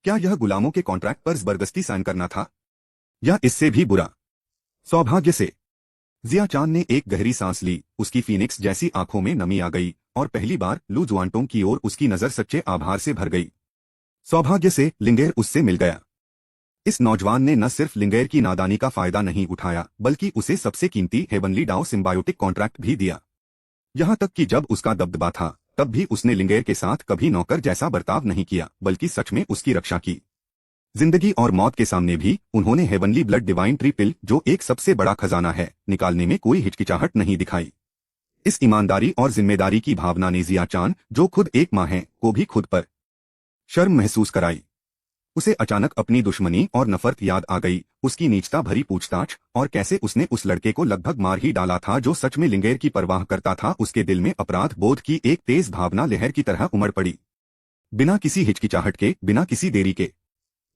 क्या यह गुलामों के कॉन्ट्रैक्ट पर जबरदस्ती साइन करना था, या इससे भी बुरा? सौभाग्य से जिया चांद ने एक गहरी सांस ली, उसकी फीनिक्स जैसी आंखों में नमी आ गई और पहली बार लू जुआनटोंग की ओर उसकी नजर सच्चे आभार से भर गई। सौभाग्य से लिंगेर उससे मिल गया। इस नौजवान ने न सिर्फ लिंगेर की नादानी का फायदा नहीं उठाया, बल्कि उसे सबसे कीमती हेवनली डाओ सिम्बायोटिक कॉन्ट्रैक्ट भी दिया। यहां तक कि जब उसका दबदबा था, तब भी उसने लिंगेर के साथ कभी नौकर जैसा बर्ताव नहीं किया, बल्कि सच में उसकी रक्षा की। जिंदगी और मौत के सामने भी उन्होंने हेवनली ब्लड डिवाइन ट्रिपिल, जो एक सबसे बड़ा खजाना है, निकालने में कोई हिचकिचाहट नहीं दिखाई। इस ईमानदारी और जिम्मेदारी की भावना ने जिया चांद, जो खुद एक माँ है, को भी खुद पर शर्म महसूस कराई। उसे अचानक अपनी दुश्मनी और नफरत याद आ गई, उसकी नीचता भरी पूछताछ और कैसे उसने उस लड़के को लगभग मार ही डाला था जो सच में लिंगेर की परवाह करता था। उसके दिल में अपराध बोध की एक तेज भावना लहर की तरह उमड़ पड़ी, बिना किसी हिचकिचाहट के, बिना किसी देरी के।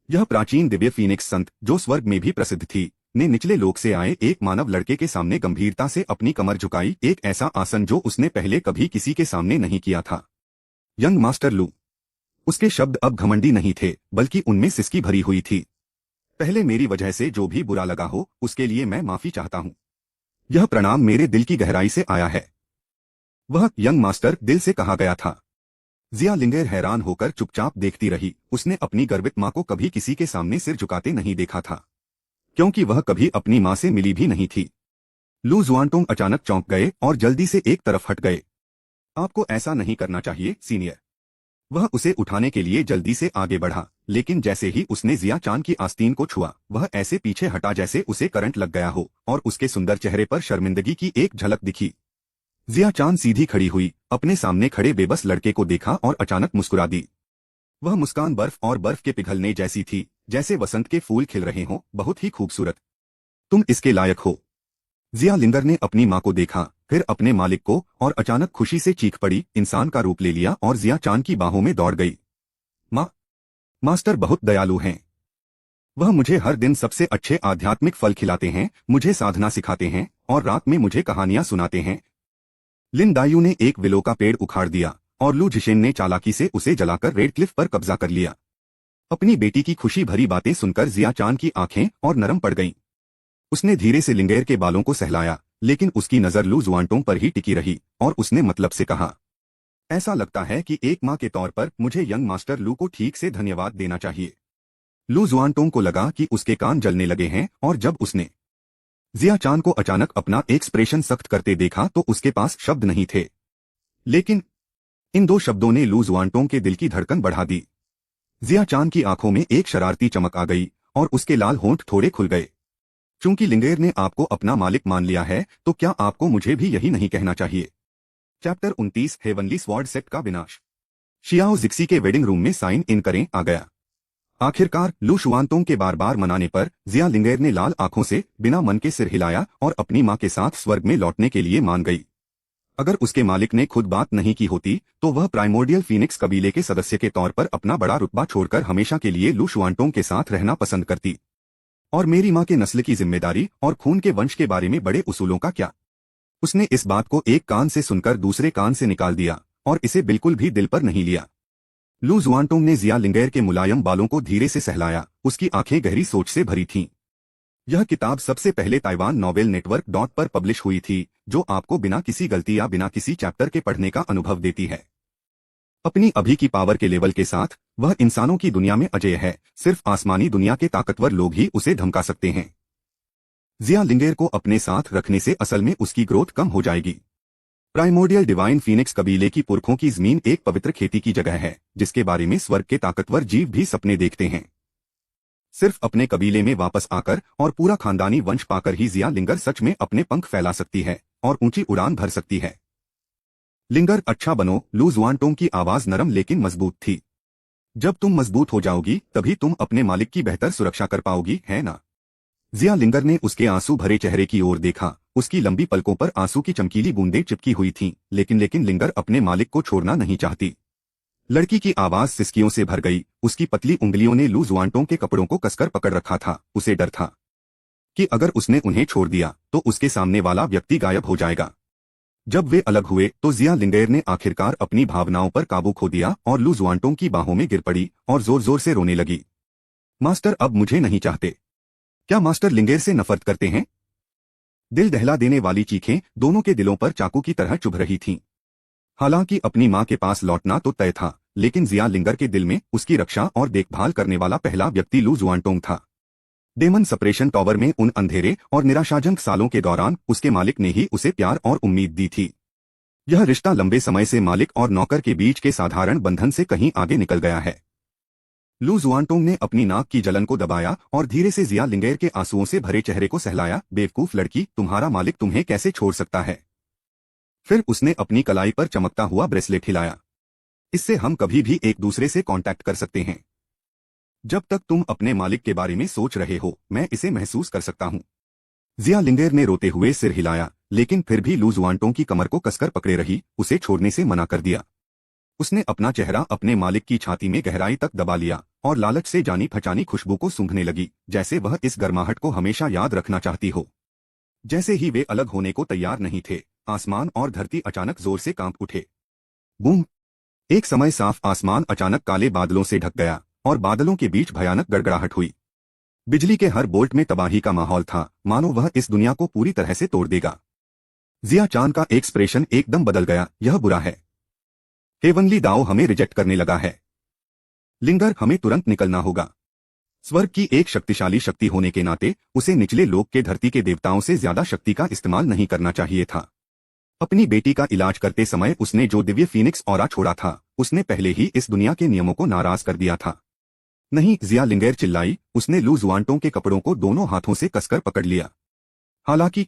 यह प्राचीन दिव्य फीनिक्स संत, जो स्वर्ग में भी प्रसिद्ध थी, ने निचले लोक से आए एक मानव लड़के के सामने गंभीरता से अपनी कमर झुकाई, एक ऐसा आसन जो उसने पहले कभी किसी के सामने नहीं किया था। यंग मास्टर लू। उसके शब्द अब घमंडी नहीं थे, बल्कि उनमें सिसकी भरी हुई थी। पहले मेरी वजह से जो भी बुरा लगा हो, उसके लिए मैं माफी चाहता हूँ। यह प्रणाम मेरे दिल की गहराई से आया है। वह यंग मास्टर दिल से कहा गया था। जिया लिंगेर हैरान होकर चुपचाप देखती रही। उसने अपनी गर्वित माँ को कभी किसी के सामने सिर झुकाते नहीं देखा था, क्योंकि वह कभी अपनी माँ से मिली भी नहीं थी। लू जुआनटोंग अचानक चौंक गए और जल्दी से एक तरफ हट गए। आपको ऐसा नहीं करना चाहिए सीनियर। वह उसे उठाने के लिए जल्दी से आगे बढ़ा, लेकिन जैसे ही उसने जिया चांद की आस्तीन को छुआ, वह ऐसे पीछे हटा जैसे उसे करंट लग गया हो, और उसके सुंदर चेहरे पर शर्मिंदगी की एक झलक दिखी। जिया चांद सीधी खड़ी हुई, अपने सामने खड़े बेबस लड़के को देखा और अचानक मुस्कुरा दी। वह मुस्कान बर्फ और बर्फ के पिघलने जैसी थी, जैसे वसंत के फूल खिल रहे हों, बहुत ही खूबसूरत। तुम इसके लायक हो। जिया लिंगर ने अपनी माँ को देखा, फिर अपने मालिक को, और अचानक खुशी से चीख पड़ी, इंसान का रूप ले लिया और जिया चांद की बाहों में दौड़ गई। माँ, मास्टर बहुत दयालु हैं। वह मुझे हर दिन सबसे अच्छे आध्यात्मिक फल खिलाते हैं, मुझे साधना सिखाते हैं, और रात में मुझे कहानियां सुनाते हैं। लिन दायू ने एक विलो का पेड़ उखाड़ दिया, और लू झिशेन ने चालाकी से उसे जलाकर रेड क्लिफ पर कब्जा कर लिया। अपनी बेटी की खुशी भरी बातें सुनकर जिया चांद की आंखें और नरम पड़ गईं। उसने धीरे से लिंगेर के बालों को सहलाया, लेकिन उसकी नजर लू जुआनटों पर ही टिकी रही, और उसने मतलब से कहा, ऐसा लगता है कि एक माँ के तौर पर मुझे यंग मास्टर लू को ठीक से धन्यवाद देना चाहिए। लू जुआनटोंग को लगा कि उसके कान जलने लगे हैं, और जब उसने जिया चांद को अचानक अपना एक्सप्रेशन सख्त करते देखा तो उसके पास शब्द नहीं थे। लेकिन इन दो शब्दों ने लू जुआनटोंग के दिल की धड़कन बढ़ा दी। जिया चांद की आंखों में एक शरारती चमक आ गई, और उसके लाल होंठ थोड़े खुल गए। चूंकि लिंगेर ने आपको अपना मालिक मान लिया है, तो क्या आपको मुझे भी यही नहीं कहना चाहिए? चैप्टर 29 हेवनली स्वॉर्ड सेक्ट का विनाश। शियाओ जिक्सी के वेडिंग रूम में साइन इन करें आ गया। आखिरकार लू शुआनतोंग के बार बार मनाने पर जिया लिंगेर ने लाल आंखों से बिना मन के सिर हिलाया और अपनी मां के साथ स्वर्ग में लौटने के लिए मान गई। अगर उसके मालिक ने खुद बात नहीं की होती तो वह प्राइमोर्डियल फीनिक्स कबीले के सदस्य के तौर पर अपना बड़ा रुतबा छोड़कर हमेशा के लिए लू शुआनतोंग के साथ रहना पसंद करती। और मेरी माँ के नस्ल की जिम्मेदारी और खून के वंश के बारे में बड़े उसूलों का क्या? उसने इस बात को एक कान से सुनकर दूसरे कान से निकाल दिया, और इसे बिल्कुल भी दिल पर नहीं लिया। लू जुआनटोंग ने जिया लिंगेर के मुलायम बालों को धीरे से सहलाया, उसकी आंखें गहरी सोच से भरी थीं। यह किताब सबसे पहले ताइवान नॉवेल नेटवर्क पर पब्लिश हुई थी, जो आपको बिना किसी गलती या बिना किसी चैप्टर के पढ़ने का अनुभव देती है। अपनी अभी की पावर के लेवल के साथ वह इंसानों की दुनिया में अजेय है, सिर्फ आसमानी दुनिया के ताकतवर लोग ही उसे धमका सकते हैं। जिया लिंगेर को अपने साथ रखने से असल में उसकी ग्रोथ कम हो जाएगी। प्राइमोर्डियल डिवाइन फीनिक्स कबीले की पुरखों की जमीन एक पवित्र खेती की जगह है, जिसके बारे में स्वर्ग के ताकतवर जीव भी सपने देखते हैं। सिर्फ अपने कबीले में वापस आकर और पूरा खानदानी वंश पाकर ही जिया लिंगर सच में अपने पंख फैला सकती है और ऊंची उड़ान भर सकती है। लिंगर, अच्छा बनो। लू जुआनटोंग की आवाज नरम लेकिन मजबूत थी। जब तुम मजबूत हो जाओगी तभी तुम अपने मालिक की बेहतर सुरक्षा कर पाओगी, है ना? जिया लिंगर ने उसके आंसू भरे चेहरे की ओर देखा। उसकी लंबी पलकों पर आंसू की चमकीली बूंदें चिपकी हुई थीं, लेकिन लिंगर अपने मालिक को छोड़ना नहीं चाहती। लड़की की आवाज सिसकियों से भर गई। उसकी पतली उंगलियों ने लू जुआनटोंग के कपड़ों को कसकर पकड़ रखा था। उसे डर था कि अगर उसने उन्हें छोड़ दिया तो उसके सामने वाला व्यक्ति गायब हो जाएगा। जब वे अलग हुए तो जिया लिंगेर ने आखिरकार अपनी भावनाओं पर काबू खो दिया और लू जुआनटोंग की बाहों में गिर पड़ी और जोर जोर से रोने लगी। मास्टर अब मुझे नहीं चाहते। क्या मास्टर लिंगेर से नफरत करते हैं? दिल दहला देने वाली चीखें दोनों के दिलों पर चाकू की तरह चुभ रही थीं। हालांकि अपनी मां के पास लौटना तो तय था, लेकिन जिया लिंगर के दिल में उसकी रक्षा और देखभाल करने वाला पहला व्यक्ति लू जुआनटोंग था। डेमन सप्रेशन टॉवर में उन अंधेरे और निराशाजनक सालों के दौरान उसके मालिक ने ही उसे प्यार और उम्मीद दी थी। यह रिश्ता लंबे समय से मालिक और नौकर के बीच के साधारण बंधन से कहीं आगे निकल गया है। लू जुआनटोंग ने अपनी नाक की जलन को दबाया और धीरे से जिया लिंगेर के आंसुओं से भरे चेहरे को सहलाया। बेवकूफ लड़की, तुम्हारा मालिक तुम्हें कैसे छोड़ सकता है? फिर उसने अपनी कलाई पर चमकता हुआ ब्रेसलेट हिलाया। इससे हम कभी भी एक दूसरे से कांटेक्ट कर सकते हैं। जब तक तुम अपने मालिक के बारे में सोच रहे हो, मैं इसे महसूस कर सकता हूं। जिया लिंगेर ने रोते हुए सिर हिलाया, लेकिन फिर भी लू जुआनटोंग की कमर को कसकर पकड़े रही, उसे छोड़ने से मना कर दिया। उसने अपना चेहरा अपने मालिक की छाती में गहराई तक दबा लिया और लालच से जानी पहचानी खुशबू को सूंघने लगी, जैसे वह इस गर्माहट को हमेशा याद रखना चाहती हो। जैसे ही वे अलग होने को तैयार नहीं थे, आसमान और धरती अचानक जोर से कांप उठे। बूम! एक समय साफ आसमान अचानक काले बादलों से ढक गया और बादलों के बीच भयानक गड़गड़ाहट हुई। बिजली के हर बोल्ट में तबाही का माहौल था, मानो वह इस दुनिया को पूरी तरह से तोड़ देगा। जिया चांद का एक्सप्रेशन एकदम बदल गया। यह बुरा है। हेवनली दाओ हमें रिजेक्ट करने लगा है। लिंगर, हमें तुरंत निकलना होगा। स्वर्ग की एक शक्तिशाली शक्ति होने के नाते उसे निचले लोक के धरती के देवताओं से ज्यादा शक्ति का इस्तेमाल नहीं करना चाहिए था। अपनी बेटी का इलाज करते समय उसने जो दिव्य फीनिक्स ऑरा छोड़ा था, उसने पहले ही इस दुनिया के नियमों को नाराज कर दिया था। नहीं, जिया लिंगेर चिल्लाई। उसने लू जुआनटोंग के कपड़ों को दोनों हाथों से कसकर पकड़ लिया। हालांकि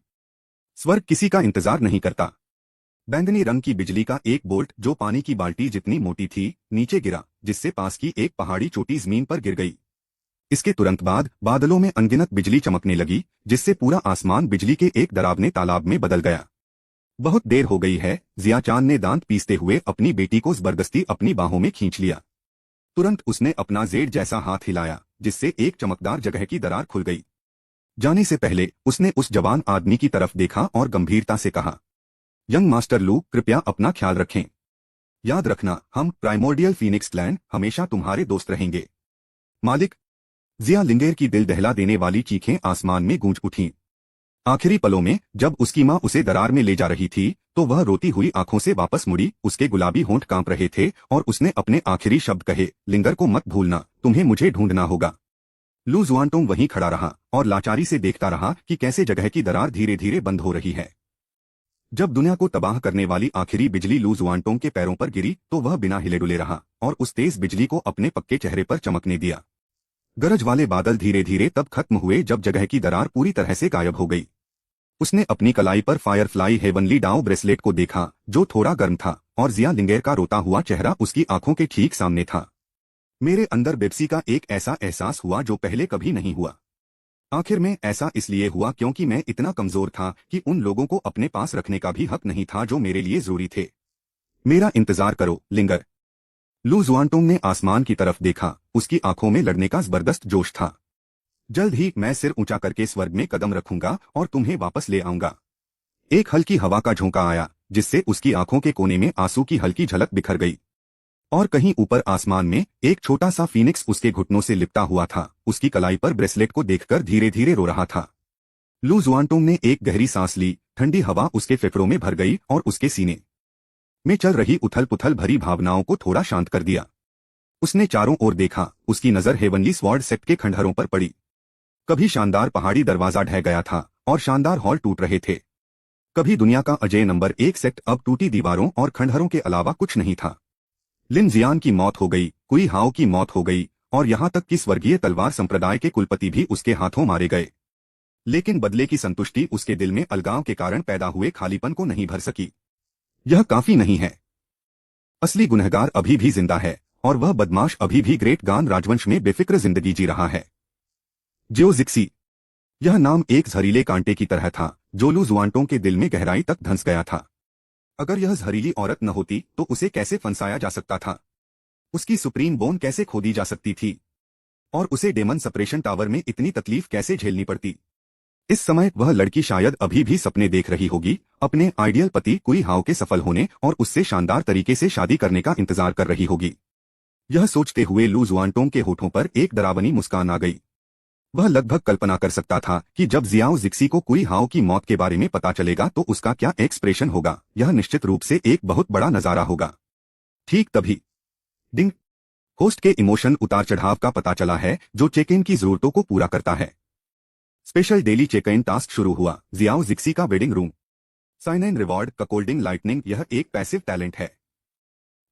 स्वर्ग किसी का इंतजार नहीं करता। बैंगनी रंग की बिजली का एक बोल्ट जो पानी की बाल्टी जितनी मोटी थी, नीचे गिरा, जिससे पास की एक पहाड़ी चोटी जमीन पर गिर गई। इसके तुरंत बाद बादलों में अनगिनत बिजली चमकने लगी, जिससे पूरा आसमान बिजली के एक डरावने तालाब में बदल गया। बहुत देर हो गई है, जिया चांद ने दांत पीसते हुए अपनी बेटी को जबरदस्ती अपनी बाहों में खींच लिया। तुरंत उसने अपना जेड जैसा हाथ हिलाया, जिससे एक चमकदार जगह की दरार खुल गई। जाने से पहले उसने उस जवान आदमी की तरफ देखा और गंभीरता से कहा, यंग मास्टर लू, कृपया अपना ख्याल रखें। याद रखना, हम प्राइमोर्डियल फीनिक्स क्लैन हमेशा तुम्हारे दोस्त रहेंगे। मालिक। जिया लिंगेर की दिल दहला देने वाली चीखें आसमान में गूंज उठीं। आखिरी पलों में जब उसकी मां उसे दरार में ले जा रही थी, तो वह रोती हुई आंखों से वापस मुड़ी। उसके गुलाबी होंठ कांप रहे थे और उसने अपने आखिरी शब्द कहे, लिंगर को मत भूलना, तुम्हें मुझे ढूंढना होगा। लू जुआनटोंग वहीं खड़ा रहा और लाचारी से देखता रहा कि कैसे जगह की दरार धीरे धीरे बंद हो रही है। जब दुनिया को तबाह करने वाली आखिरी बिजली लू जुआनटोंग के पैरों पर गिरी, तो वह बिना हिले डुले रहा और उस तेज बिजली को अपने पक्के चेहरे पर चमकने दिया। गरज वाले बादल धीरे धीरे तब खत्म हुए जब जगह की दरार पूरी तरह से गायब हो गई। उसने अपनी कलाई पर फायरफ्लाई हेवनली डाउ ब्रेसलेट को देखा, जो थोड़ा गर्म था, और जिया लिंगेर का रोता हुआ चेहरा उसकी आंखों के ठीक सामने था। मेरे अंदर बेप्सी का एक ऐसा एहसास हुआ जो पहले कभी नहीं हुआ। आखिर में ऐसा इसलिए हुआ क्योंकि मैं इतना कमजोर था कि उन लोगों को अपने पास रखने का भी हक नहीं था जो मेरे लिए जरूरी थे। मेरा इंतजार करो, लिंगर। लू जुआनटोंग ने आसमान की तरफ देखा, उसकी आंखों में लड़ने का जबरदस्त जोश था। जल्द ही मैं सिर ऊंचा करके स्वर्ग में कदम रखूंगा और तुम्हें वापस ले आऊंगा। एक हल्की हवा का झोंका आया, जिससे उसकी आंखों के कोने में आंसू की हल्की झलक बिखर गई। और कहीं ऊपर आसमान में एक छोटा सा फीनिक्स उसके घुटनों से लिपटा हुआ था, उसकी कलाई पर ब्रेसलेट को देखकर धीरे धीरे रो रहा था। लू जुआनटोंग ने एक गहरी सांस ली। ठंडी हवा उसके फेफड़ों में भर गई और उसके सीने में चल रही उथल पुथल भरी भावनाओं को थोड़ा शांत कर दिया। उसने चारों ओर देखा, उसकी नजर हेवनली स्वॉर्ड सेक्ट के खंडहरों पर पड़ी। कभी शानदार पहाड़ी दरवाजा ढह गया था और शानदार हॉल टूट रहे थे। कभी दुनिया का अजय नंबर 1 सेक्ट अब टूटी दीवारों और खंडहरों के अलावा कुछ नहीं था। लिन जियान की मौत हो गई, कुई हाओ की मौत हो गई, और यहाँ तक कि स्वर्गीय तलवार संप्रदाय के कुलपति भी उसके हाथों मारे गए। लेकिन बदले की संतुष्टि उसके दिल में अलगाव के कारण पैदा हुए खालीपन को नहीं भर सकी। यह काफी नहीं है। असली गुनहगार अभी भी जिंदा है और वह बदमाश अभी भी ग्रेट गान राजवंश में बेफिक्र जिंदगी जी रहा है। जियो जिक्सी। यह नाम एक जहरीले कांटे की तरह था जो लू जुआनटोंग के दिल में गहराई तक धंस गया था। अगर यह जहरीली औरत न होती तो उसे कैसे फंसाया जा सकता था, उसकी सुप्रीम बोन कैसे खोदी जा सकती थी, और उसे डेमन सप्रेशन टावर में इतनी तकलीफ कैसे झेलनी पड़ती। इस समय वह लड़की शायद अभी भी सपने देख रही होगी, अपने आइडियल पति कुई हाओ के सफल होने और उससे शानदार तरीके से शादी करने का इंतजार कर रही होगी। यह सोचते हुए लू जुआनटोंग के होठों पर एक डरावनी मुस्कान आ गई। वह लगभग कल्पना कर सकता था कि जब जियाओ जिक्सी को कुई हाओ की मौत के बारे में पता चलेगा तो उसका क्या एक्सप्रेशन होगा। यह निश्चित रूप से एक बहुत बड़ा नजारा होगा। ठीक तभी डिंग। होस्ट के इमोशन उतार चढ़ाव का पता चला है जो चेक इन की जरूरतों को पूरा करता है। Special daily check in task शुरू हुआ। जियाओ जिक्सी का wedding room. Sign in reward cuckolding lightning. यह एक पैसिव टैलेंट है।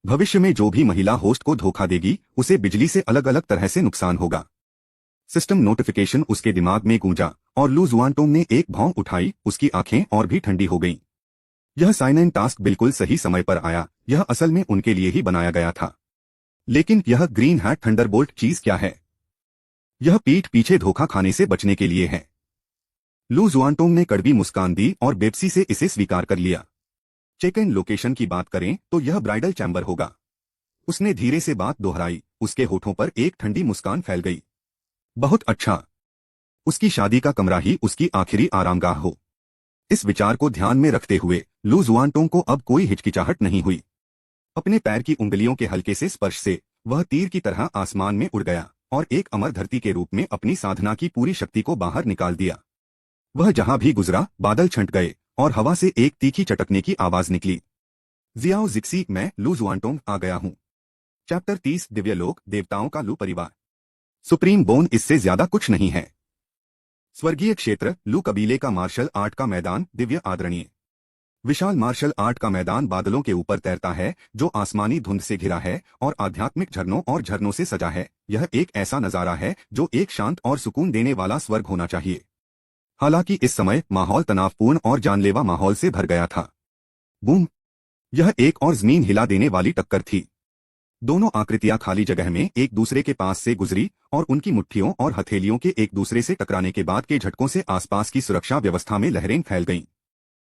भविष्य में जो भी महिला होस्ट को धोखा देगी उसे बिजली से अलग अलग तरह से नुकसान होगा। सिस्टम नोटिफिकेशन उसके दिमाग में गूंजा और लू जुआनटोंग ने एक भौं उठाई। उसकी आंखें और भी ठंडी हो गईं। यह साइन इन टास्क बिल्कुल सही समय पर आया। यह असल में उनके लिए ही बनाया गया था। लेकिन यह ग्रीन हैट थंडरबोल्ट चीज क्या है? यह पीठ पीछे धोखा खाने से बचने के लिए है। लू जुआनटोंग ने कड़वी मुस्कान दी और बेप्सी से इसे स्वीकार कर लिया। चेक इन लोकेशन की बात करें तो यह ब्राइडल चैम्बर होगा। उसने धीरे से बात दोहराई। उसके होठों पर एक ठंडी मुस्कान फैल गई। बहुत अच्छा। उसकी शादी का कमरा ही उसकी आखिरी आरामगाह हो। इस विचार को ध्यान में रखते हुए लू जुआनटोंग को अब कोई हिचकिचाहट नहीं हुई। अपने पैर की उंगलियों के हल्के से स्पर्श से वह तीर की तरह आसमान में उड़ गया और एक अमर धरती के रूप में अपनी साधना की पूरी शक्ति को बाहर निकाल दिया। वह जहां भी गुजरा बादल छंट गए और हवा से एक तीखी चटकने की आवाज निकली। जियाओ जिक्सी, मैं लू जुआनटोंग आ गया हूं। चैप्टर 30 दिव्यलोक देवताओं का लू परिवार। सुप्रीम बोन इससे ज्यादा कुछ नहीं है। स्वर्गीय क्षेत्र लू कबीले का मार्शल आर्ट का मैदान दिव्य आदरणीय। विशाल मार्शल आर्ट का मैदान बादलों के ऊपर तैरता है जो आसमानी धुंध से घिरा है और आध्यात्मिक झरनों और झरनों से सजा है। यह एक ऐसा नजारा है जो एक शांत और सुकून देने वाला स्वर्ग होना चाहिए। हालांकि इस समय माहौल तनावपूर्ण और जानलेवा माहौल से भर गया था। बूम! यह एक और जमीन हिला देने वाली टक्कर थी। दोनों आकृतियां खाली जगह में एक दूसरे के पास से गुजरी और उनकी मुट्ठियों और हथेलियों के एक दूसरे से टकराने के बाद के झटकों से आसपास की सुरक्षा व्यवस्था में लहरें फैल गईं।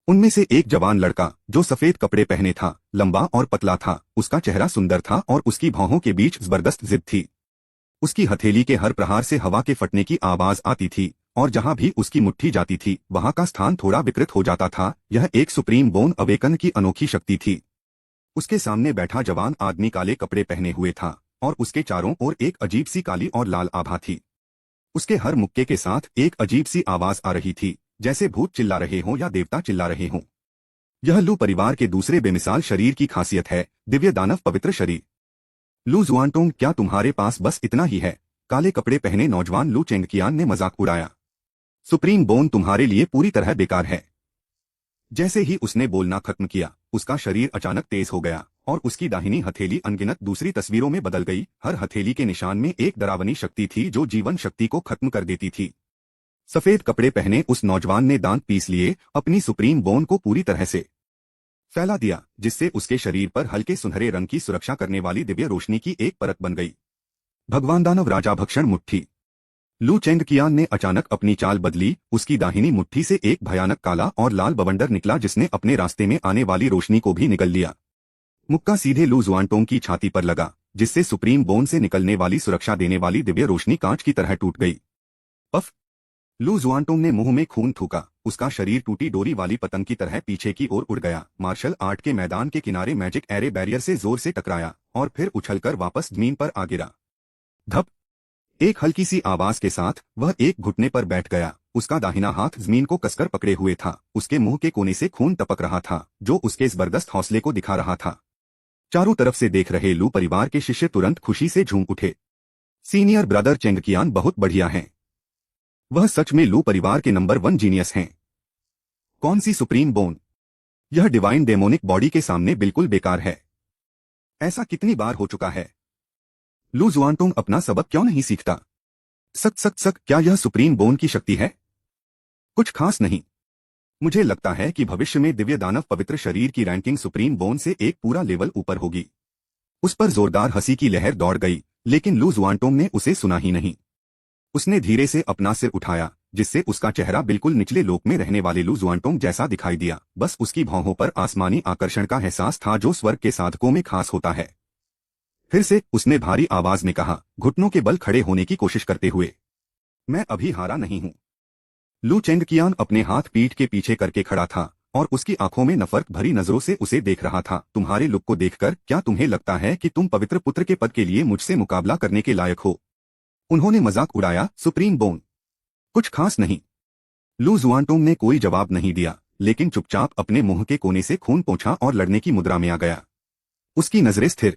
उनमें से एक जवान लड़का जो सफेद कपड़े पहने था, लंबा और पतला था। उसका चेहरा सुंदर था और उसकी भौहों के बीच जबरदस्त जिद थी। उसकी हथेली के हर प्रहार से हवा के फटने की आवाज आती थी और जहां भी उसकी मुट्ठी जाती थी वहां का स्थान थोड़ा विकृत हो जाता था। यह एक सुप्रीम बोन अवेकन की अनोखी शक्ति थी। उसके सामने बैठा जवान आदमी काले कपड़े पहने हुए था और उसके चारों ओर एक अजीब सी काली और लाल आभा थी। उसके हर मुक्के के साथ एक अजीब सी आवाज आ रही थी, जैसे भूत चिल्ला रहे हों या देवता चिल्ला रहे हों। यह लू परिवार के दूसरे बेमिसाल शरीर की खासियत है, दिव्य दानव पवित्र शरीर। लू जुआनटोंग, क्या तुम्हारे पास बस इतना ही है? काले कपड़े पहने नौजवान लू चेंगकियान ने मजाक उड़ाया। सुप्रीम बोन तुम्हारे लिए पूरी तरह बेकार है। जैसे ही उसने बोलना खत्म किया, उसका शरीर अचानक तेज हो गया और उसकी दाहिनी हथेली अनगिनत दूसरी तस्वीरों में बदल गई। हर हथेली के निशान में एक डरावनी शक्ति थी जो जीवन शक्ति को खत्म कर देती थी। सफेद कपड़े पहने उस नौजवान ने दांत पीस लिए अपनी सुप्रीम बोन को पूरी तरह से फैला दिया, जिससे उसके शरीर पर हल्के सुनहरे रंग की सुरक्षा करने वाली दिव्य रोशनी की एक परत बन गई। भगवान दानव राजा भक्षण मुट्ठी। लू चेंगकियान ने अचानक अपनी चाल बदली। उसकी दाहिनी मुट्ठी से एक भयानक काला और लाल बवंडर निकला जिसने अपने रास्ते में आने वाली रोशनी को भी निगल लिया। मुक्का सीधे लू जुआनटोंग की छाती पर लगा, जिससे सुप्रीम बोन से निकलने वाली सुरक्षा देने वाली दिव्य रोशनी कांच की तरह टूट गई। पफ! लू जुआनटोंग ने मुंह में खून थूका। उसका शरीर टूटी डोरी वाली पतंग की तरह पीछे की ओर उड़ गया। मार्शल आर्ट के मैदान के किनारे मैजिक एरे बैरियर से जोर से टकराया और फिर उछलकर वापस जमीन पर आ गिरा। धप! एक हल्की सी आवाज के साथ वह एक घुटने पर बैठ गया। उसका दाहिना हाथ जमीन को कसकर पकड़े हुए था। उसके मुंह के कोने से खून टपक रहा था जो उसके जबरदस्त हौसले को दिखा रहा था। चारों तरफ से देख रहे लू परिवार के शिष्य तुरंत खुशी से झूम उठे। सीनियर ब्रदर चेंगकियान बहुत बढ़िया हैं। वह सच में लू परिवार के नंबर 1 जीनियस हैं। कौन सी सुप्रीम बोन? यह डिवाइन डेमोनिक बॉडी के सामने बिल्कुल बेकार है। ऐसा कितनी बार हो चुका है? लू जुआनटोंग अपना सबक क्यों नहीं सीखता? सक क्या यह सुप्रीम बोन की शक्ति है? कुछ खास नहीं। मुझे लगता है कि भविष्य में दिव्य दानव पवित्र शरीर की रैंकिंग सुप्रीम बोन से एक पूरा लेवल ऊपर होगी। उस पर जोरदार हंसी की लहर दौड़ गई, लेकिन लू जुआनटोंग ने उसे सुना ही नहीं। उसने धीरे से अपना सिर उठाया, जिससे उसका चेहरा बिल्कुल निचले लोक में रहने वाले लू जुआनटोंग जैसा दिखाई दिया। बस उसकी भौहों पर आसमानी आकर्षण का एहसास था जो स्वर्ग के साधकों में खास होता है। फिर से उसने भारी आवाज में कहा, घुटनों के बल खड़े होने की कोशिश करते हुए, मैं अभी हारा नहीं हूं। लू चेंगकियान अपने हाथ पीठ के पीछे करके खड़ा था और उसकी आंखों में नफरत भरी नजरों से उसे देख रहा था। तुम्हारे लुक को देखकर क्या तुम्हें लगता है कि तुम पवित्र पुत्र के पद के लिए मुझसे मुकाबला करने के लायक हो? उन्होंने मजाक उड़ाया। सुप्रीम बोन, कुछ खास नहीं। लू जुआनटोंग ने कोई जवाब नहीं दिया, लेकिन चुपचाप अपने मुंह के कोने से खून पोंछा और लड़ने की मुद्रा में आ गया। उसकी नजरें स्थिर